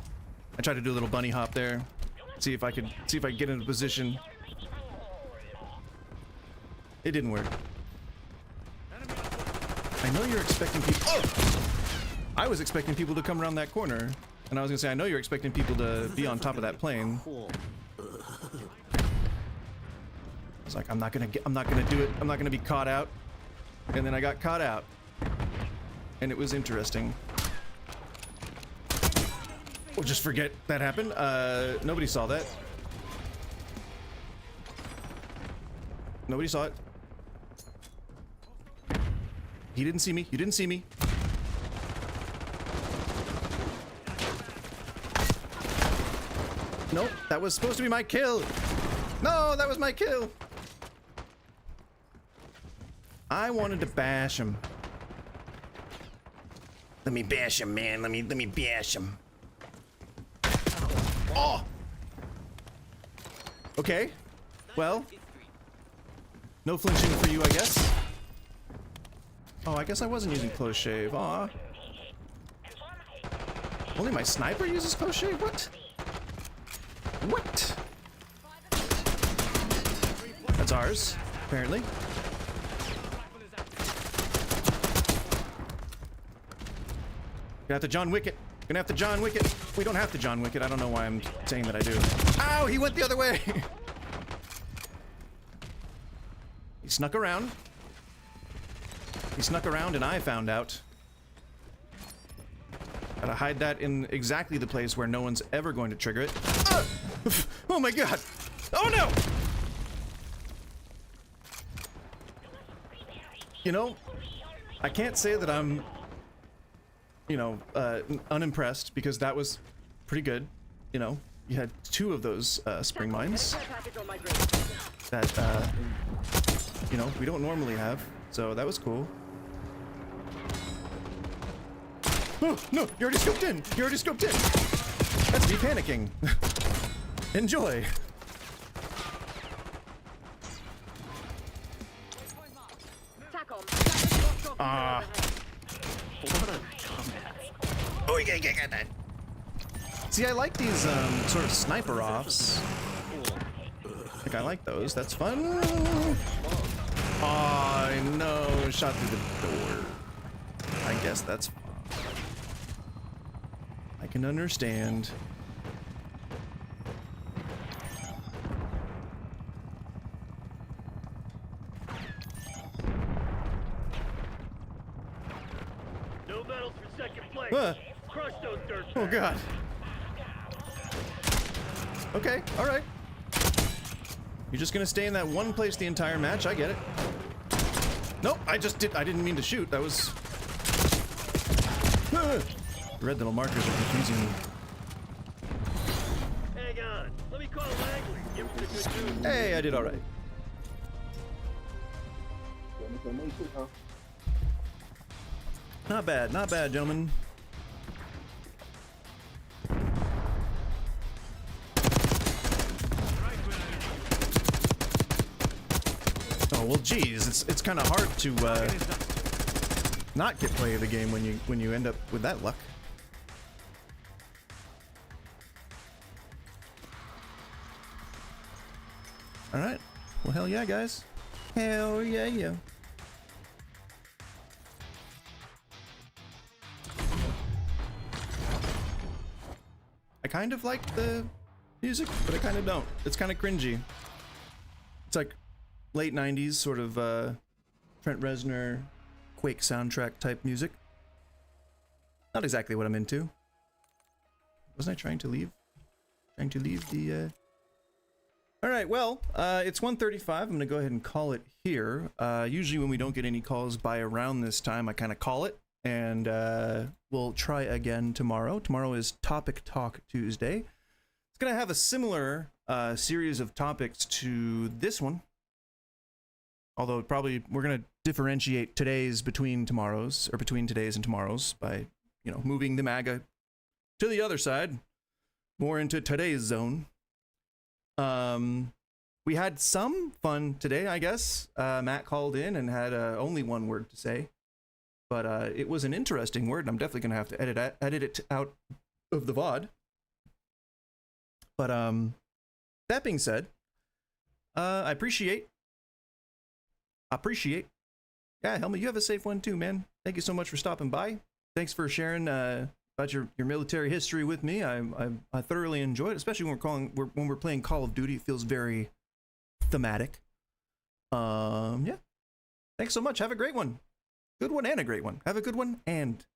I tried to do a little bunny hop there. See if I could get into position. It didn't work. I know you're expecting people. Oh! I was expecting people to come around that corner, and I was gonna say I know you're expecting people to be on top of that plane. I was like, I'm not gonna do it. I'm not gonna be caught out. And then I got caught out, and it was interesting. We'll just forget that happened. Nobody saw that. Nobody saw it. He didn't see me. You didn't see me. Nope, that was supposed to be my kill. No, that was my kill. I wanted to bash him. Let me bash him, man. Let me bash him. Oh! Okay. Well. No flinching for you, I guess. Oh, I guess I wasn't using close shave. Aw. Only my sniper uses close shave? What? What? That's ours, apparently. Gonna have to John Wick it. Gonna have to John Wick it. We don't have to John Wick it. I don't know why I'm saying that I do. Ow, he went the other way. He snuck around. He snuck around and I found out. Gotta hide that in exactly the place where no one's ever going to trigger it. Oh my god! Oh no! You know, I can't say that I'm, you know, unimpressed, because that was pretty good. You know, you had 2 of those spring mines that, you know, we don't normally have, so that was cool. Oh, no, you already scoped in! You already scoped in! That's me panicking. Enjoy! Ah. What a dumbass. Oh, you get that. See, I like these sort of sniper offs. Like, I like those. That's fun. Oh, no, shot through the door. I guess that's fine. I can understand. No medals for second place. Crush those dirt Oh god. Okay, alright. You're just gonna stay in that one place the entire match? I get it. Nope, I didn't mean to shoot. That was... The red little markers are confusing me. Hang on. Let me call Langley. Give him the good news. Hey, I did alright. Not bad, gentlemen. Oh well, geez, it's kind of hard to not get play of the game when you end up with that luck. All right, well hell yeah, guys, hell yeah, yeah. I kind of like the music, but I kind of don't. It's kind of cringy. It's like late 90s sort of Trent Reznor, Quake soundtrack type music. Not exactly what I'm into. Wasn't I trying to leave? Trying to leave the... Alright, well, it's 1:35. I'm going to go ahead and call it here. Usually when we don't get any calls by around this time, I kind of call it. And we'll try again tomorrow. Tomorrow is Topic Talk Tuesday. It's going to have a similar series of topics to this one. Although probably we're going to differentiate today's between tomorrow's, or between today's and tomorrow's by, you know, moving the MAGA to the other side, more into today's zone. We had some fun today, I guess. Matt called in and had only one word to say. But it was an interesting word, and I'm definitely going to have to edit it out of the VOD. But that being said, I appreciate. Yeah, Helmut, you have a safe one too, man. Thank you so much for stopping by. Thanks for sharing about your military history with me. I thoroughly enjoy it, especially when we're playing Call of Duty. It feels very thematic. Yeah. Thanks so much. Have a great one. Good one and a great one. Have a good one and